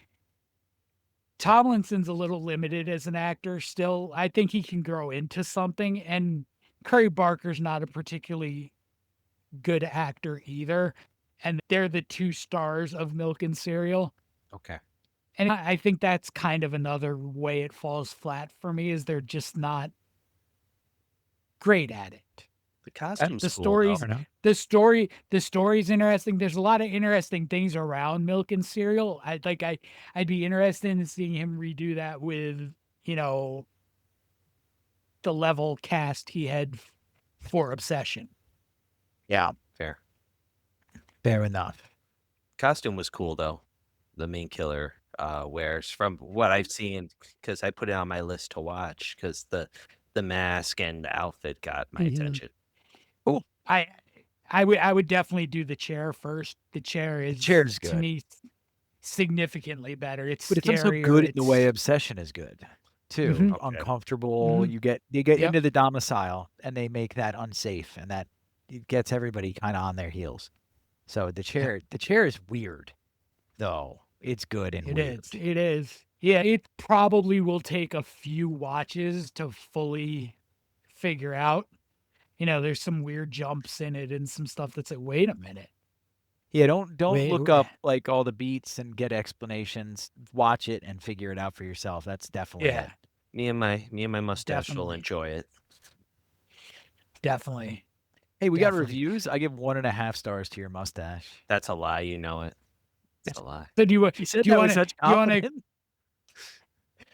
Tomlinson's a little limited as an actor still. I think he can grow into something. And Curry Barker's not a particularly good actor either. And they're the 2 stars of Milk and Cereal. okay. And I think that's kind of another way it falls flat for me is they're just not great at it. The costume's The cool though. stories, the story's interesting. There's a lot of interesting things around Milk and Cereal. I'd be interested in seeing him redo that with, the level cast he had for Obsession. Yeah, Fair. fair enough. Costume was cool though. The main killer wears from what I've seen because I put it on my list to watch because the mask and the outfit got my Mhm. attention. I would definitely do The Chair first. The Chair is Chair's to good. me significantly better. It's But it's also scarier. good in the way Obsession is good, too. Mhm. Okay. Uncomfortable. Mhm. You get Yep. into the domicile, and they make that unsafe, and that it gets everybody kind of on their heels. So the chair is weird, though. It's good and It weird. is. It is. Yeah, it probably will take a few watches to fully figure out. There's some weird jumps in it and some stuff that's like, wait a minute. Yeah, don't Wait, look up like all the beats and get explanations. Watch it and figure it out for yourself. That's definitely yeah, it. Me and my mustache will definitely, enjoy it. definitely, Hey, we got definitely. reviews. I give 1.5 stars to your mustache. That's a lie, you know it. It's a lie. So do you You said do you that want with to such do you want to confidence.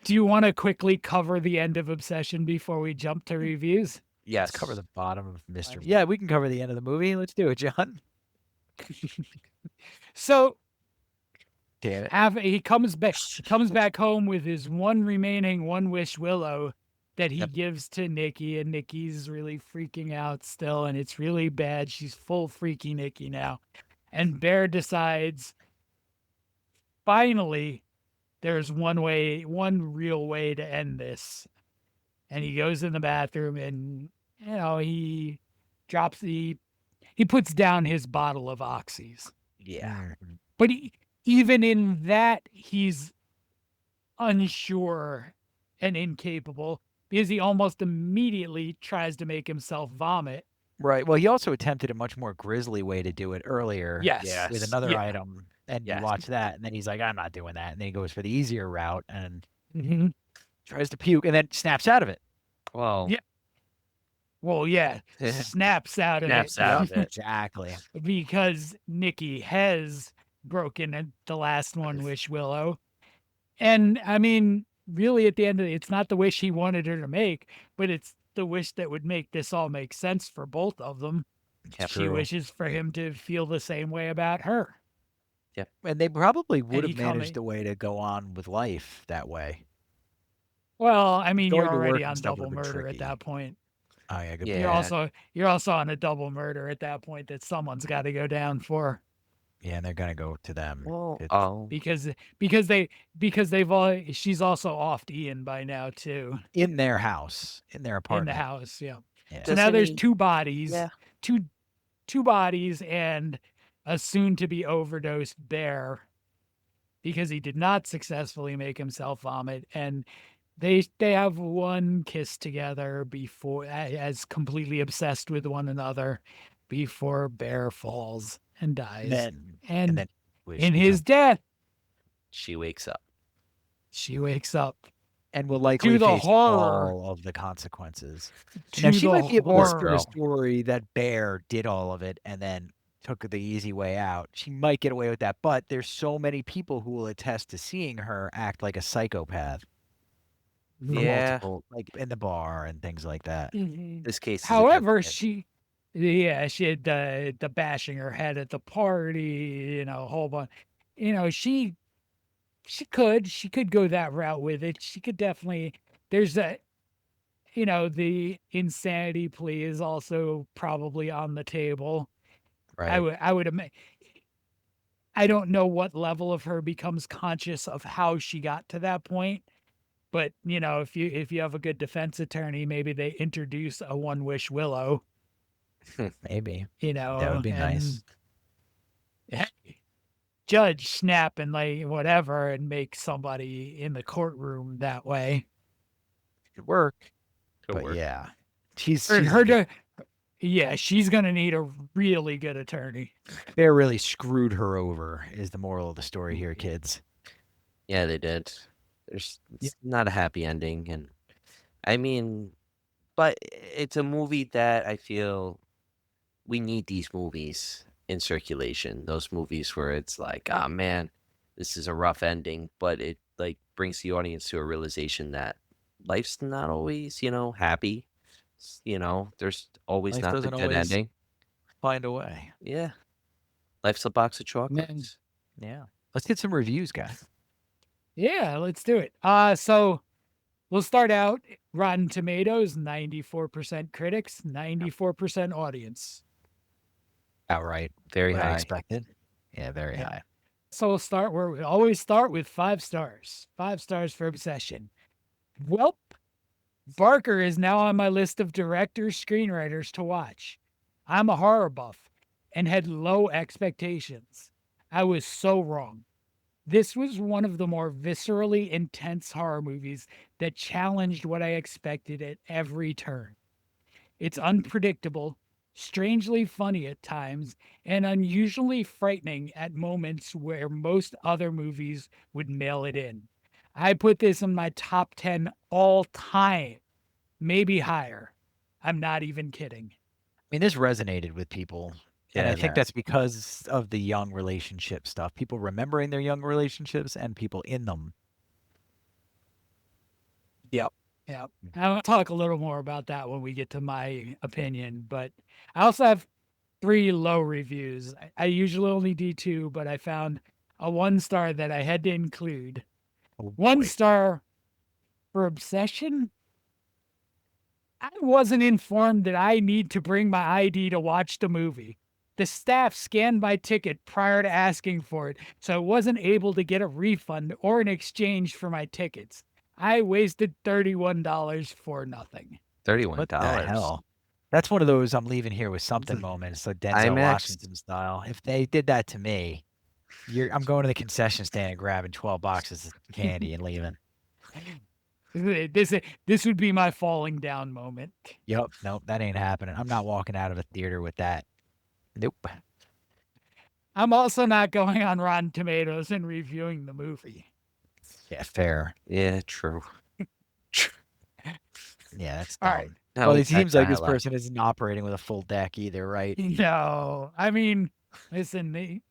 do you want to quickly cover the end of Obsession before we jump to reviews? Let's cover Yes. the bottom of Mr. Yeah, we can cover the end of the movie. Let's do it, John. So Damn it. he comes back home with his one remaining one wish willow that he Yep. gives to Nikki, and Nikki's really freaking out still, and it's really bad. She's full freaky Nikki now. And Bear decides finally there's one real way to end this. And he goes in the bathroom and drops he puts down his bottle of oxys. Yeah. But even in that, he's unsure and incapable because he almost immediately tries to make himself vomit. Right. Well, he also attempted a much more grisly way to do it earlier Yes. with Yes. another Yeah. item, and you Yes. watch that, and then he's like, "I'm not doing that," and then he goes for the easier route and Mhm. tries to puke, and then snaps out of it. Well, Yeah. Well, yeah. Snaps out of it snaps out of it. Exactly. because Nikki has broken the last one wish willow. And I mean, really at the end of it, it's not the wish he wanted her to make, but it's the wish that would make this all make sense for both of them. It's She true. wishes for him to feel the same way about her. And they probably And would he have managed coming a way to go on with life that way. well, I mean, you're Going to work already and on stuff would double have been murder at tricky. that point. Oh yeah, good point. Yeah. You're also on a double murder at that point that someone's got to go down for Yeah, and they're gonna go to them. Well, It's oh, because because they because they've all she's also offed Ian by now too in their house, in their in the apartment. house. Yeah. Yeah. So now doesn't there's he? Yeah. two two bodies and a soon to be overdosed bear because he did not successfully make himself vomit, and they have one kiss together before as completely obsessed with one another before bear falls and And dies. then and And then wish in his becomes death, She wakes up. she wakes up and will likely to the face horror, all of the consequences. Now to she the might be able to Poor spin a horror. girl. story that Bear did all of it and then took the easy way out. She might get away with that, but there's so many people who will attest to seeing her act like a psychopath for Yeah. multiple, like in the bar and things like that. Mhm. This case is a However, different. she had the bashing her head at the party, a whole bunch. She could go that route with it. She could definitely. There's the insanity plea is also probably on the table. Right. I would imagine. I don't know what level of her becomes conscious of how she got to that point, but if you have a good defense attorney, maybe they introduce a one wish willow, Maybe. That would be and nice. judge snap and like whatever and make somebody in the courtroom that way. Could work. Could But work. yeah. She's For she's her to, yeah, she's gonna need a really good attorney. Bear really screwed her over is the moral of the story here, kids. Yeah, they did. It's not a happy ending, and I mean, but it's a movie that I feel we need these movies in circulation. Those movies where it's like, oh man, this is a rough ending, but it like brings the audience to a realization that life's not always, happy. There's always Life not the doesn't good always ending. find a way. Yeah, life's a box of Man, chocolates. Yeah. Let's get some reviews, guys. yeah, let's do it. So we'll start out Rotten Tomatoes, 94% critics, 94% audience. Outright. Very What I high. expected. Yeah, very Yeah. high. So we'll start where we always start with 5 stars. 5 stars for Obsession. Welp, Barker is now on my list of directors, screenwriters to watch. I'm a horror buff and had low expectations. I was so wrong. This was one of the more viscerally intense horror movies that challenged what I expected at every turn. It's unpredictable, strangely funny at times, and unusually frightening at moments where most other movies would mail it in. I put this in my top 10 all time, maybe higher. I'm not even kidding. I mean, this resonated with people, and Yeah, I it think that's has. because of the young relationship stuff. People remembering their young relationships and people in them. Yep. Yep. I'll talk a little more about that when we get to my opinion, but I also have 3 low reviews. I usually only do 2, but I found a 1 star that I had to include. Oh 1 boy. star for Obsession. I wasn't informed that I need to bring my ID to watch the movie. The staff scanned my ticket prior to asking for it, so I wasn't able to get a refund or an exchange for my tickets. I wasted $31 for nothing. $31. What the hell? That's one of those I'm leaving here with something moments, like Denzel IMAX. Washington style. If they did that to me, I'm going to the concession stand and grabbing 12 boxes of candy and leaving. This would be my falling down moment. Yep. Nope. That ain't happening. I'm not walking out of a theater with that. Nope. I'm also not going on Rotten Tomatoes and reviewing the movie. Yeah, fair. Yeah, true. Yeah, that's All right. dumb. Now Well, we it seems like this got person isn't operating with a full deck either, right? No, I mean, listen,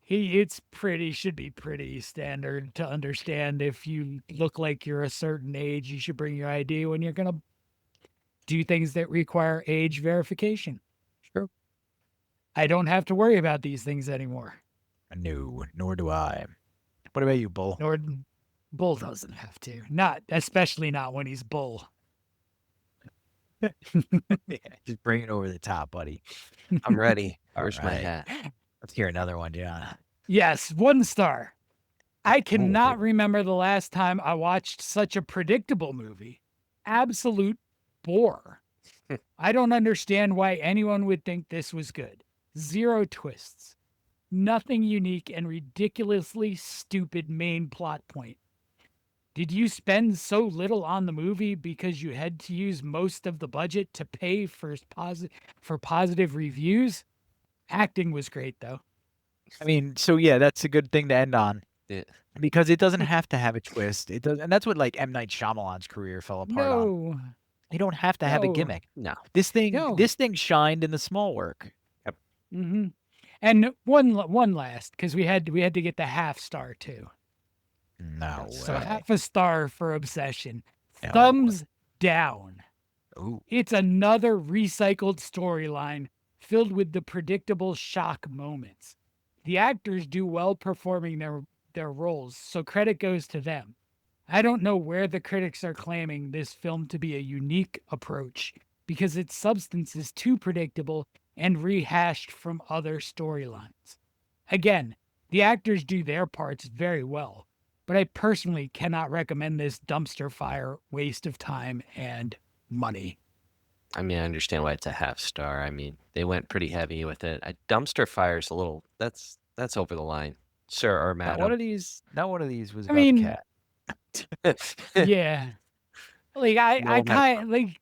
it's pretty should be pretty standard to understand if you look like you're a certain age, you should bring your ID when you're gonna do things that require age verification. Sure. I don't have to worry about these things anymore. No, nor do I. What about you, Bull? Nor Bull doesn't have to. Not especially not when he's Bull. Yeah, just bring it over the top, buddy. I'm ready. All Where's my right. hat? Let's hear another one, John. Yes, 1 star. I cannot Oh, remember the last time I watched such a predictable movie. Absolute bore. I don't understand why anyone would think this was good. Zero twists. Nothing unique and ridiculously stupid main plot point. Did you spend so little on the movie because you had to use most of the budget to pay for positive reviews? Acting was great though. I mean, so yeah, that's a good thing to end on Yeah. because it doesn't have to have a twist. It does, and that's what like M. Night Shyamalan's career fell apart on. No, You don't have to have a no, gimmick. No. This no. thing shined in the small work. Mm-hmm. And one last because we had to get the half star too. No So way. half a star for Obsession. No. Thumbs down. Ooh. It's another recycled storyline filled with the predictable shock moments. The actors do well performing their roles, so credit goes to them. I don't know where the critics are claiming this film to be a unique approach because its substance is too predictable and rehashed from other storylines. Again, the actors do their parts very well, but I personally cannot recommend this dumpster fire waste of time and money. I mean, I understand why it's a half star. I mean, they went pretty heavy with it. Dumpster fire's a little. That's over the line, sir or Not one madam. of these. Not one of these was I about the mean, cat. yeah. Like I No matter. kind like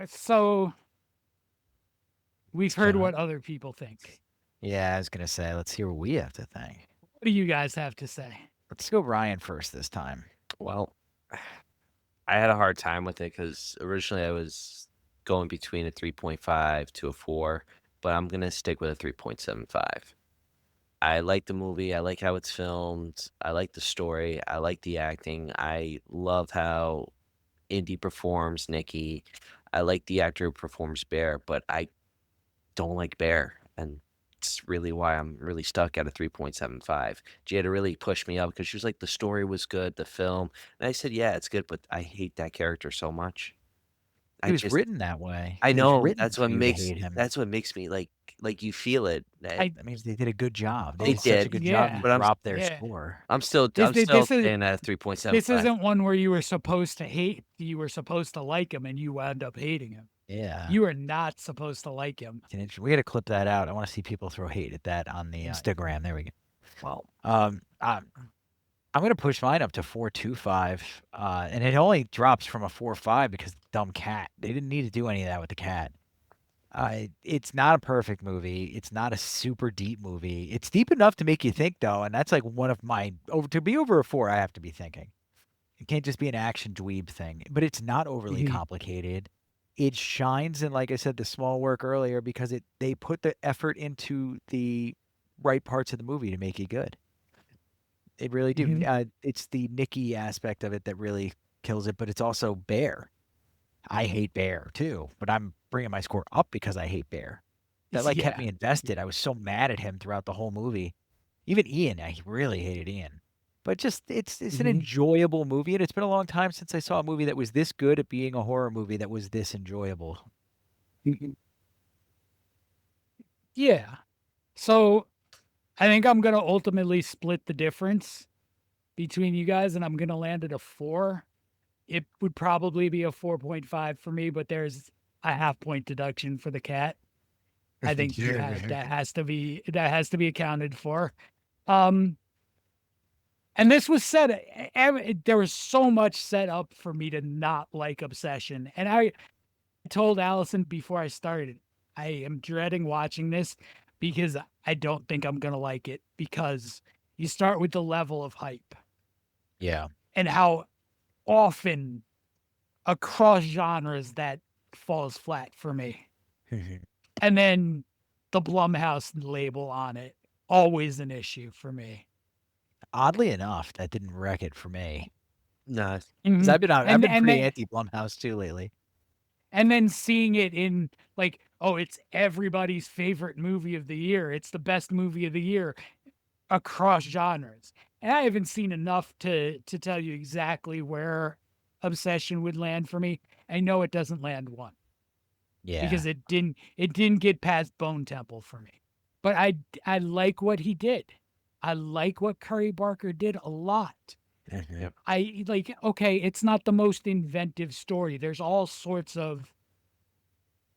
so we've heard John. what other people think. Yeah, I was gonna say. Let's hear what we have to think. What do you guys have to say? Let's go Ryan first this time. Well, I had a hard time with it because originally I was going between a 3.5 to a 4, but I'm gonna stick with a 3.75. I like the movie. I like how it's filmed. I like the story. I like the acting. I love how Indy performs Nikki. I like the actor who performs Bear, but I don't like Bear, and it's really why I'm really stuck at a 3.75. She had to really push me up because she was like, the story was good, the film, and I said, yeah, it's good, but I hate that character so much. He I was just, written that way. I He was know written for you to hate him. that's what makes me like you feel it. I That means they did a good job. They They did such a did, good job. yeah. You but dropped their Yeah. score. I'm still This is staying at a this 3.75. isn't one where you were supposed to hate. You were supposed to like him, and you wound up hating him. Yeah. You are not supposed to like him. We got to clip that out. I want to see people throw hate at that on the Instagram. There we go. Well, I'm gonna push mine up to 4.25, and it only drops from a 4.5 because of the dumb cat. They didn't need to do any of that with the cat. It's not a perfect movie. It's not a super deep movie. It's deep enough to make you think, though, and that's like one of my to be over a 4. I have to be thinking. It can't just be an action dweeb thing. But it's not overly Mhm. complicated. It shines in, like I said, the small work earlier because they put the effort into the right parts of the movie to make it good. They really do. Mhm. It's the Nikki aspect of it that really kills it, but it's also Bear. I hate Bear too, but I'm bringing my score up because I hate Bear. That like kept Yeah. me invested. I was so mad at him throughout the whole movie. Even Ian, I really hated Ian. But just it's an Mhm. enjoyable movie, and it's been a long time since I saw a movie that was this good at being a horror movie that was this enjoyable. Mhm. Yeah. So I think I'm gonna ultimately split the difference between you guys, and I'm gonna land at a 4. It would probably be a 4.5 for me, but there's a half point deduction for the cat. I think you had that has to be accounted for. Um, and this was set. There was so much set up for me to not like Obsession, and I told Allison before I started, I am dreading watching this because I don't think I'm gonna like it because you start with the level of hype Yeah. and how often across genres that falls flat for me. And then the Blumhouse label on it, always an issue for me. Oddly enough, that didn't wreck it for me. No, 'Cause Mhm. I've And been and pretty then anti Blumhouse too lately. and then seeing it in like, oh, it's everybody's favorite movie of the year. It's the best movie of the year across genres. And I haven't seen enough to tell you exactly where Obsession would land for me. I know it doesn't land 1 Yeah. because it didn't get past Bone Temple for me. But I like what he did. I like what Curry Barker did a lot. Mhm. yep, I like, okay, it's not the most inventive story. There's all sorts of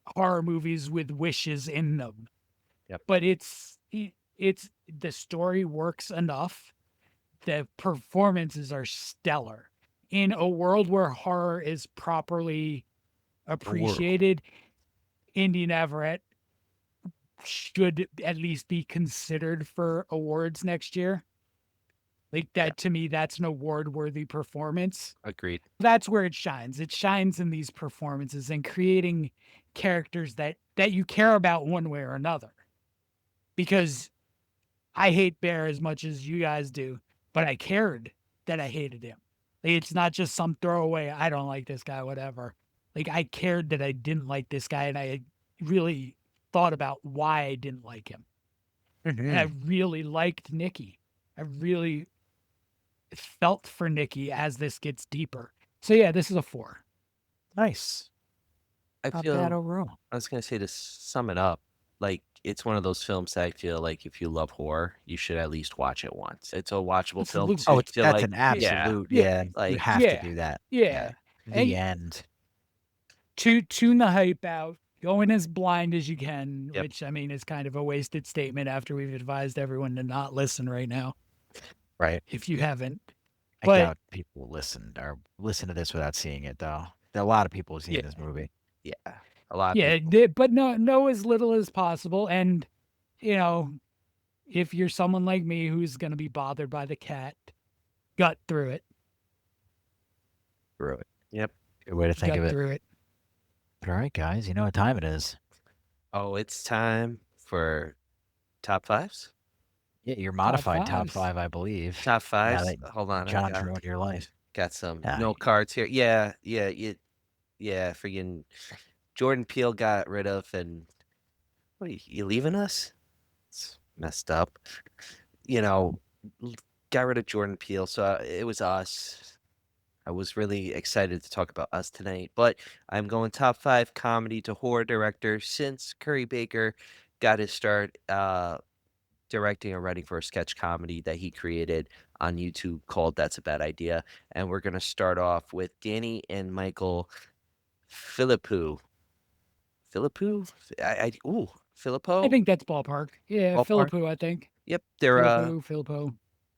horror movies with wishes in them, yep, but it's the story works enough. The performances are stellar. In a world where horror is properly A world. appreciated, Indian Everett should at least be considered for awards next year. Like yeah, that to me, that's an award worthy performance. agreed. That's where it shines. It shines in these performances and creating characters that you care about one way or another. Because I hate Bear as much as you guys do, but I cared that I hated him. Like, it's not just some throwaway, I don't like this guy, whatever. Like I cared that I didn't like this guy and I really thought about why I didn't like him. And I Mhm. really liked Nikki. I really felt for Nikki as this gets deeper. So yeah, this is a 4. Nice. I Not bad feel overall. I was gonna say to sum it up, like it's one of those films that I feel like if you love horror, you should at least watch it once. It's a watchable film Oh, to Absolutely. it's feel that's like, an Yeah. yeah, absolute Yeah. yeah, you like have to Yeah. do that. Yeah. Yeah. The And end. tune the hype out. Go in as blind as you can, yep, which I mean is kind of a wasted statement after we've advised everyone to not listen right now, Right. if you haven't. I But doubt people will listen to this without seeing it, though. A lot of people have yeah, seen this movie. yeah. A lot of yeah, people. but know as little as possible. And you know, if you're someone like me who's gonna be bothered by the cat, gut through it. Through it. Yep. Good way to think Gut of it. through it. All right, guys, you know what time it is. Oh, it's time for top fives. Yeah, your Top modified top fives. 5, I believe. Top Now fives. that Hold on, I John's ruined your life. got some Ah, no cards here. Yeah, yeah, yeah. Freaking Jordan Peele got rid of, and what are you leaving us? It's messed up. You know, l- got rid of Jordan Peele, so it was us. I was really excited to talk about us tonight, but I'm going top five comedy to horror director since Curry Baker got his start directing and writing for a sketch comedy that he created on YouTube called That's a Bad Idea. And we're going to start off with Danny and Michael Philippou. Philippou? Ooh, I Filippo? think that's ballpark. Yeah, Ballpark? Philippou, I think. Yep, they're Philippou.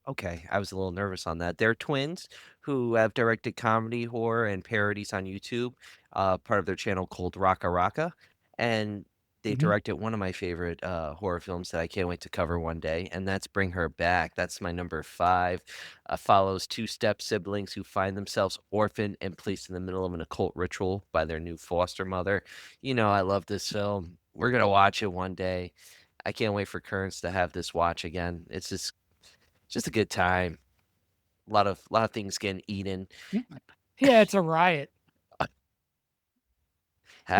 okay, I was a little nervous on that. They're twins who have directed comedy, horror, and parodies on YouTube, part of their channel called Raka Raka. And they Mhm. directed one of my favorite horror films that I can't wait to cover one day, and that's Bring Her Back. That's my number five. Follows two step siblings who find themselves orphaned and placed in the middle of an occult ritual by their new foster mother. You know, I love this film. We're gonna watch it one day. I can't wait for Kearns to have this watch again. It's just a good time. A lot of things getting eaten. Yeah. Yeah, it's a riot. Uh,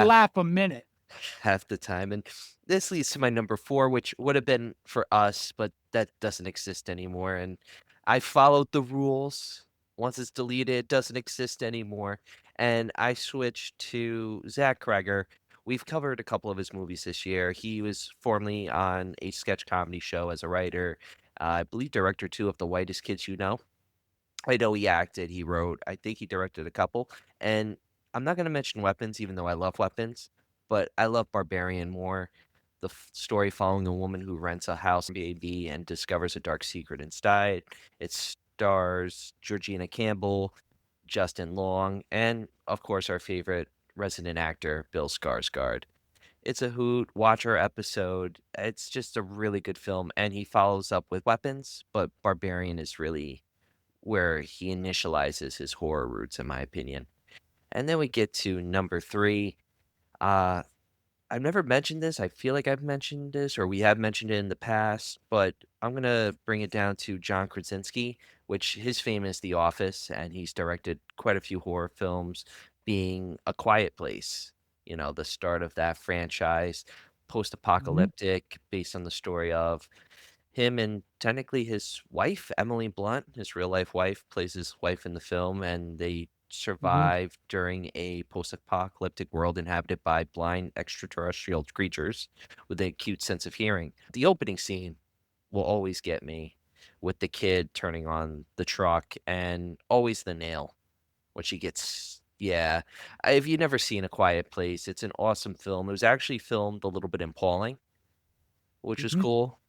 Laugh a minute. half the time. And this leads to my number four, which would have been for us, but that doesn't exist anymore. And I followed the rules. Once it's deleted, it doesn't exist anymore. And I switched to Zach Kreger. We've covered a couple of his movies this year. He was formerly on a sketch comedy show as a writer, I believe director too of The Whitest Kids You Know. I know he acted, he wrote, I think he directed a couple, and I'm not gonna mention Weapons, even though I love Weapons, but I love Barbarian more. The story following a woman who rents a house in Airbnb and discovers a dark secret inside. It stars Georgina Campbell, Justin Long, and of course our favorite resident actor, Bill Skarsgård. It's a hoot. Watch our episode. It's just a really good film, and he follows up with Weapons, but Barbarian is really where he initializes his horror roots, in my opinion. And then we get to number three. Uh, I've never mentioned this. I feel like I've mentioned this, or we have mentioned it in the past, but I'm gonna bring it down to John Krasinski, which his fame is The Office, and he's directed quite a few horror films, being A Quiet Place. You know, the start of that franchise, Mhm. post-apocalyptic, based on the story of him and technically his wife, Emily Blunt, his real life wife, plays his wife in the film, and they Mhm. survive during a post-apocalyptic world inhabited by blind extraterrestrial creatures with an acute sense of hearing. The opening scene will always get me with the kid turning on the truck and always the nail when she gets yeah. If you've never seen A Quiet Place, it's an awesome film. It was actually filmed a little bit in Pauling, which was Mhm. cool.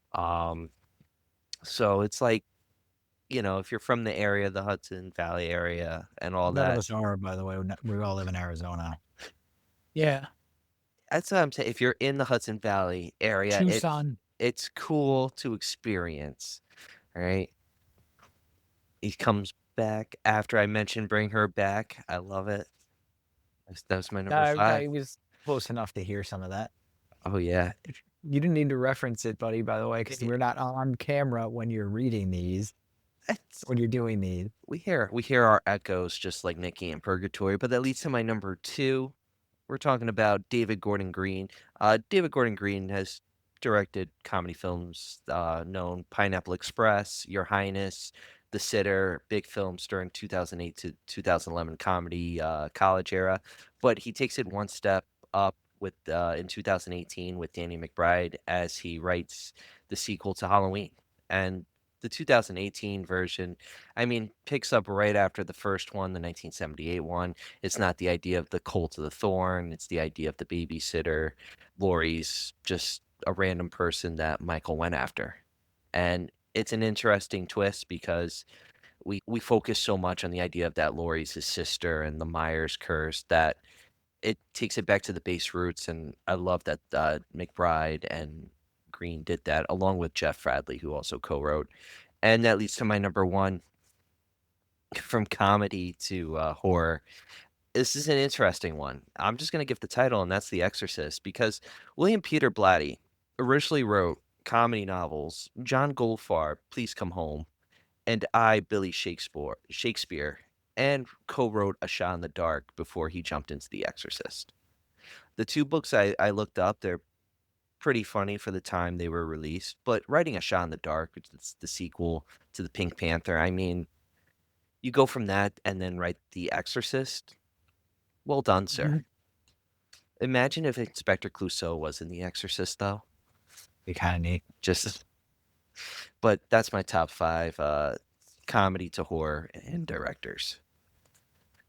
So it's like, you know, if you're from the area, the Hudson Valley area and all None of that, us are, by the way. We all live in Arizona. Yeah. that's what I'm saying. If you're in the Hudson Valley area, Tucson. it's cool to experience, right? He comes back after I mentioned Bring Her Back. I love it. That's my number five. I was close enough to hear some of that. Oh yeah. You didn't need to reference it, buddy, by the way, because Yeah, we're not on camera when you're reading these, it's when you're doing these. we hear our echoes just like Nikki in Purgatory, but that leads to my number two. We're talking about David Gordon Green. David Gordon Green has directed comedy films known Pineapple Express, Your Highness, The Sitter, big films during 2008 to 2011 comedy college era. But he takes it one step up with in 2018 with Danny McBride as he writes the sequel to Halloween. And the 2018 version, I mean, picks up right after the first one, the 1978 one. It's not the idea of the cult of the thorn, it's the idea of the babysitter. Laurie's just a random person that Michael went after. And it's an interesting twist because we focus so much on the idea of that Laurie's his sister and the Myers curse that it takes it back to the base roots. And I love that McBride and Green did that along with Jeff Fradley, who also co-wrote. And that leads to my number one from comedy to horror. This is an interesting one. I'm just going to give the title, and that's The Exorcist, because William Peter Blatty originally wrote comedy novels, John Goldfarb, Please Come Home, and I, Billy Shakespeare, and co-wrote A Shot in the Dark before he jumped into The Exorcist. The two books I looked up, they're pretty funny for the time they were released, but writing A Shot in the Dark, which is the sequel to The Pink Panther, I mean, you go from that and then write The Exorcist. Well done, sir. Mhm. Imagine if Inspector Clouseau was in The Exorcist, though. Be kind of neat. Just, but that's my top five comedy to horror and directors.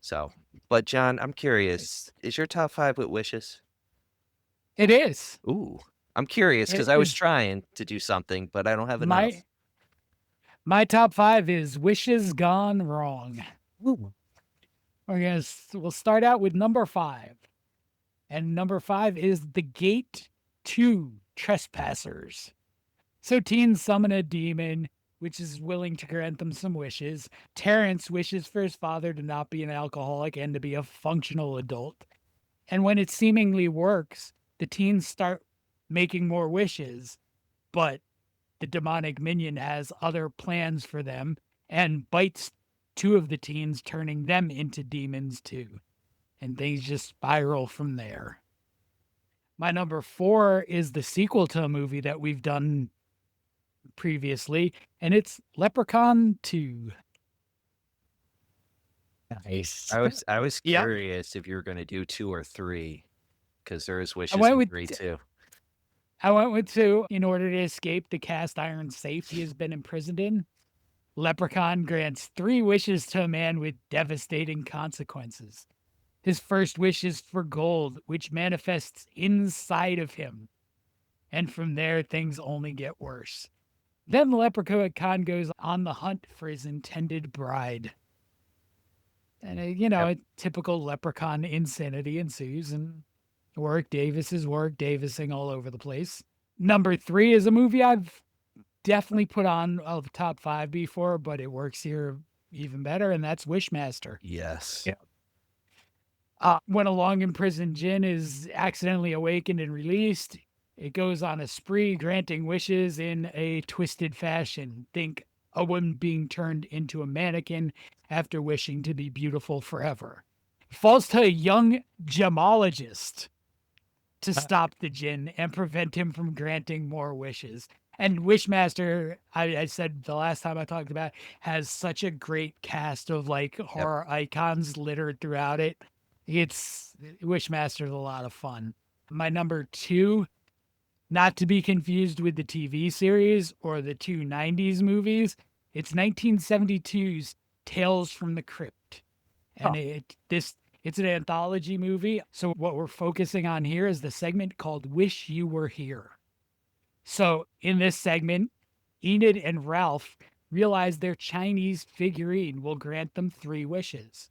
So, but John, I'm curious, is your top five with wishes? It is. Ooh, I'm curious because It I was is trying to do something, but I don't have enough. my my top 5 is wishes gone wrong. Ooh. We'll start out with number 5. And number 5 is The Gate 2, trespassers. So teens summon a demon, which is willing to grant them some wishes. Terrence wishes for his father to not be an alcoholic and to be a functional adult. And when it seemingly works, the teens start making more wishes, but the demonic minion has other plans for them and bites two of the teens, turning them into demons too. And things just spiral from there. My number 4 is the sequel to a movie that we've done previously, and it's Leprechaun 2. Nice. I was Yep. curious if you were gonna do 2 or 3, because there is I wishes went in with 3 too. I went with 2 in order to escape the cast iron safe he has been imprisoned in. Leprechaun grants 3 wishes to a man with devastating consequences. His first wish is for gold, which manifests inside of him. And from there, things only get worse. Then the leprechaun goes on the hunt for his intended bride. And, Yep. a typical leprechaun insanity ensues, and Warwick Davis is Warwick Davising all over the place. Number 3 is a movie I've definitely put on of top 5 before, but it works here even better, and that's Wishmaster. Yes. Yeah. When a long imprisoned djinn is accidentally awakened and released, it goes on a spree, granting wishes in a twisted fashion. Think a woman being turned into a mannequin after wishing to be beautiful forever. Falls to a young gemologist to stop the djinn and prevent him from granting more wishes. And Wishmaster, I said the last time I talked about, has such a great cast of like Yep. horror icons littered throughout it. It's Wishmaster's a lot of fun. My number 2, not to be confused with the TV series or the two 90s movies, it's 1972's Tales from the Crypt. And Oh. it's an anthology movie. So what we're focusing on here is the segment called Wish You Were Here. So in this segment, Enid and Ralph realize their Chinese figurine will grant them 3 wishes.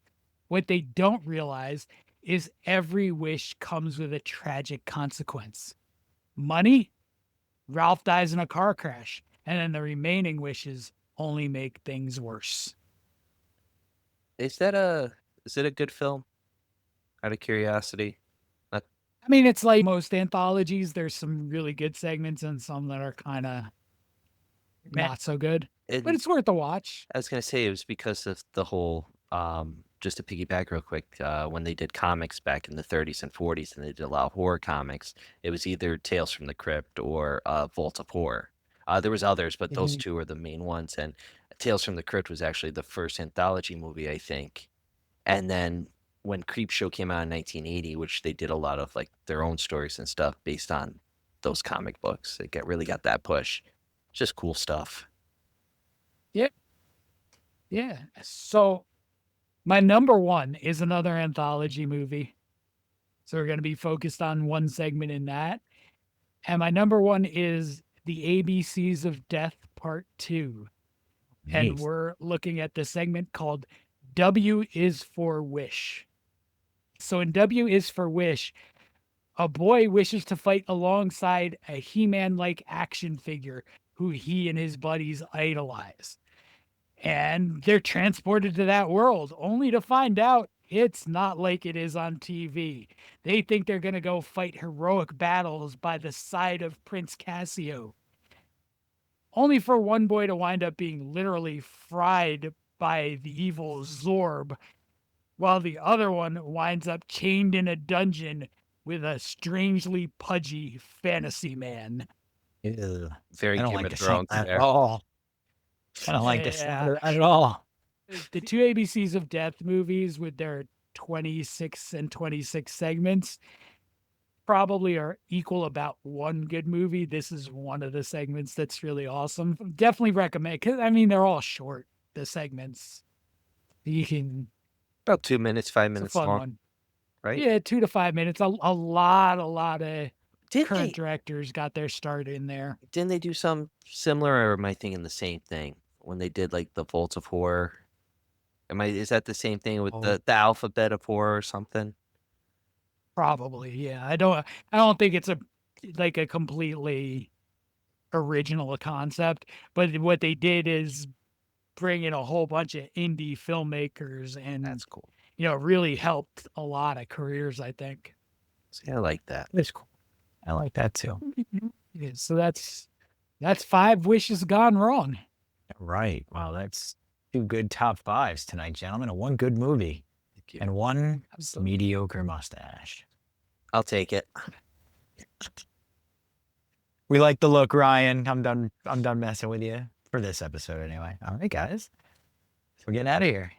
What they don't realize is every wish comes with a tragic consequence. Money, Ralph dies in a car crash, and then the remaining wishes only make things worse. Is it a good film? Out of curiosity? Not I mean, it's like most anthologies, there's some really good segments and some that are kind of not so good, but and it's worth a watch. I was gonna say it was because of the whole, just to piggyback real quick, when they did comics back in the 30s and 40s, and they did a lot of horror comics, it was either Tales from the Crypt or Vault of Horror. There was others, but those Mhm. 2 are the main ones. And Tales from the Crypt was actually the first anthology movie, I think. And then when Creepshow came out in 1980, which they did a lot of like their own stories and stuff based on those comic books, really got that push. Just cool stuff. Yep. Yeah. So my number 1 is another anthology movie. So we're going to be focused on one segment in that. And my number 1 is The ABCs of Death Part 2. And Nice. we're looking at the segment called W is for Wish. So in W is for Wish, a boy wishes to fight alongside a He-Man like action figure who he and his buddies idolize. And they're transported to that world only to find out it's not like it is on TV. They think they're going to go fight heroic battles by the side of Prince Cassio, only for one boy to wind up being literally fried by the evil Zorb, while the other one winds up chained in a dungeon with a strangely pudgy fantasy man. Ew. Very I don't Game like of the sound of Thrones that at there. all. I don't like the sound Yeah. of that at all. The two ABCs of Death movies with their 26 and 26 segments probably are equal about one good movie. This is one of the segments that's really awesome. Definitely recommend, because I mean, they're all short, the segments. You can, About 2 minutes, 5 it's a minutes fun long, one. right? Yeah, 2 to 5 minutes. A lot of Did current they directors got their start in there. didn't they do some similar, or am I thinking the same thing when they did like the Vault of Horror? Is that the same thing with Oh, the alphabet of horror or something? Probably, yeah. I don't think it's a like a completely original concept, but what they did is bring in a whole bunch of indie filmmakers and, That's cool. really helped a lot of careers, I think. See, I like that. That's cool. I like that too. Yeah, so that's 5 wishes gone wrong. Right. Wow, that's 2 good top 5s tonight, gentlemen, and 1 good movie Thank you. and 1 Absolutely. mediocre mustache. I'll take it. We like the look, Ryan. I'm done messing with you for this episode anyway. All right, guys. We're getting out of here.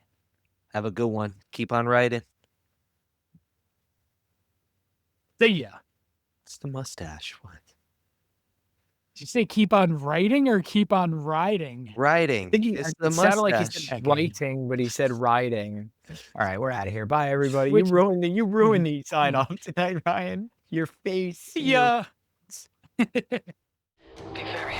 Have a good one. Keep on writing. See ya. It's the mustache. What? Did you say keep on writing or keep on riding? Writing. It's the It sounded like he mustache. said writing, but he said riding. All right, we're out of here. Bye, everybody. Which- You ruined the sign off tonight, Ryan. Your face. See ya. Be very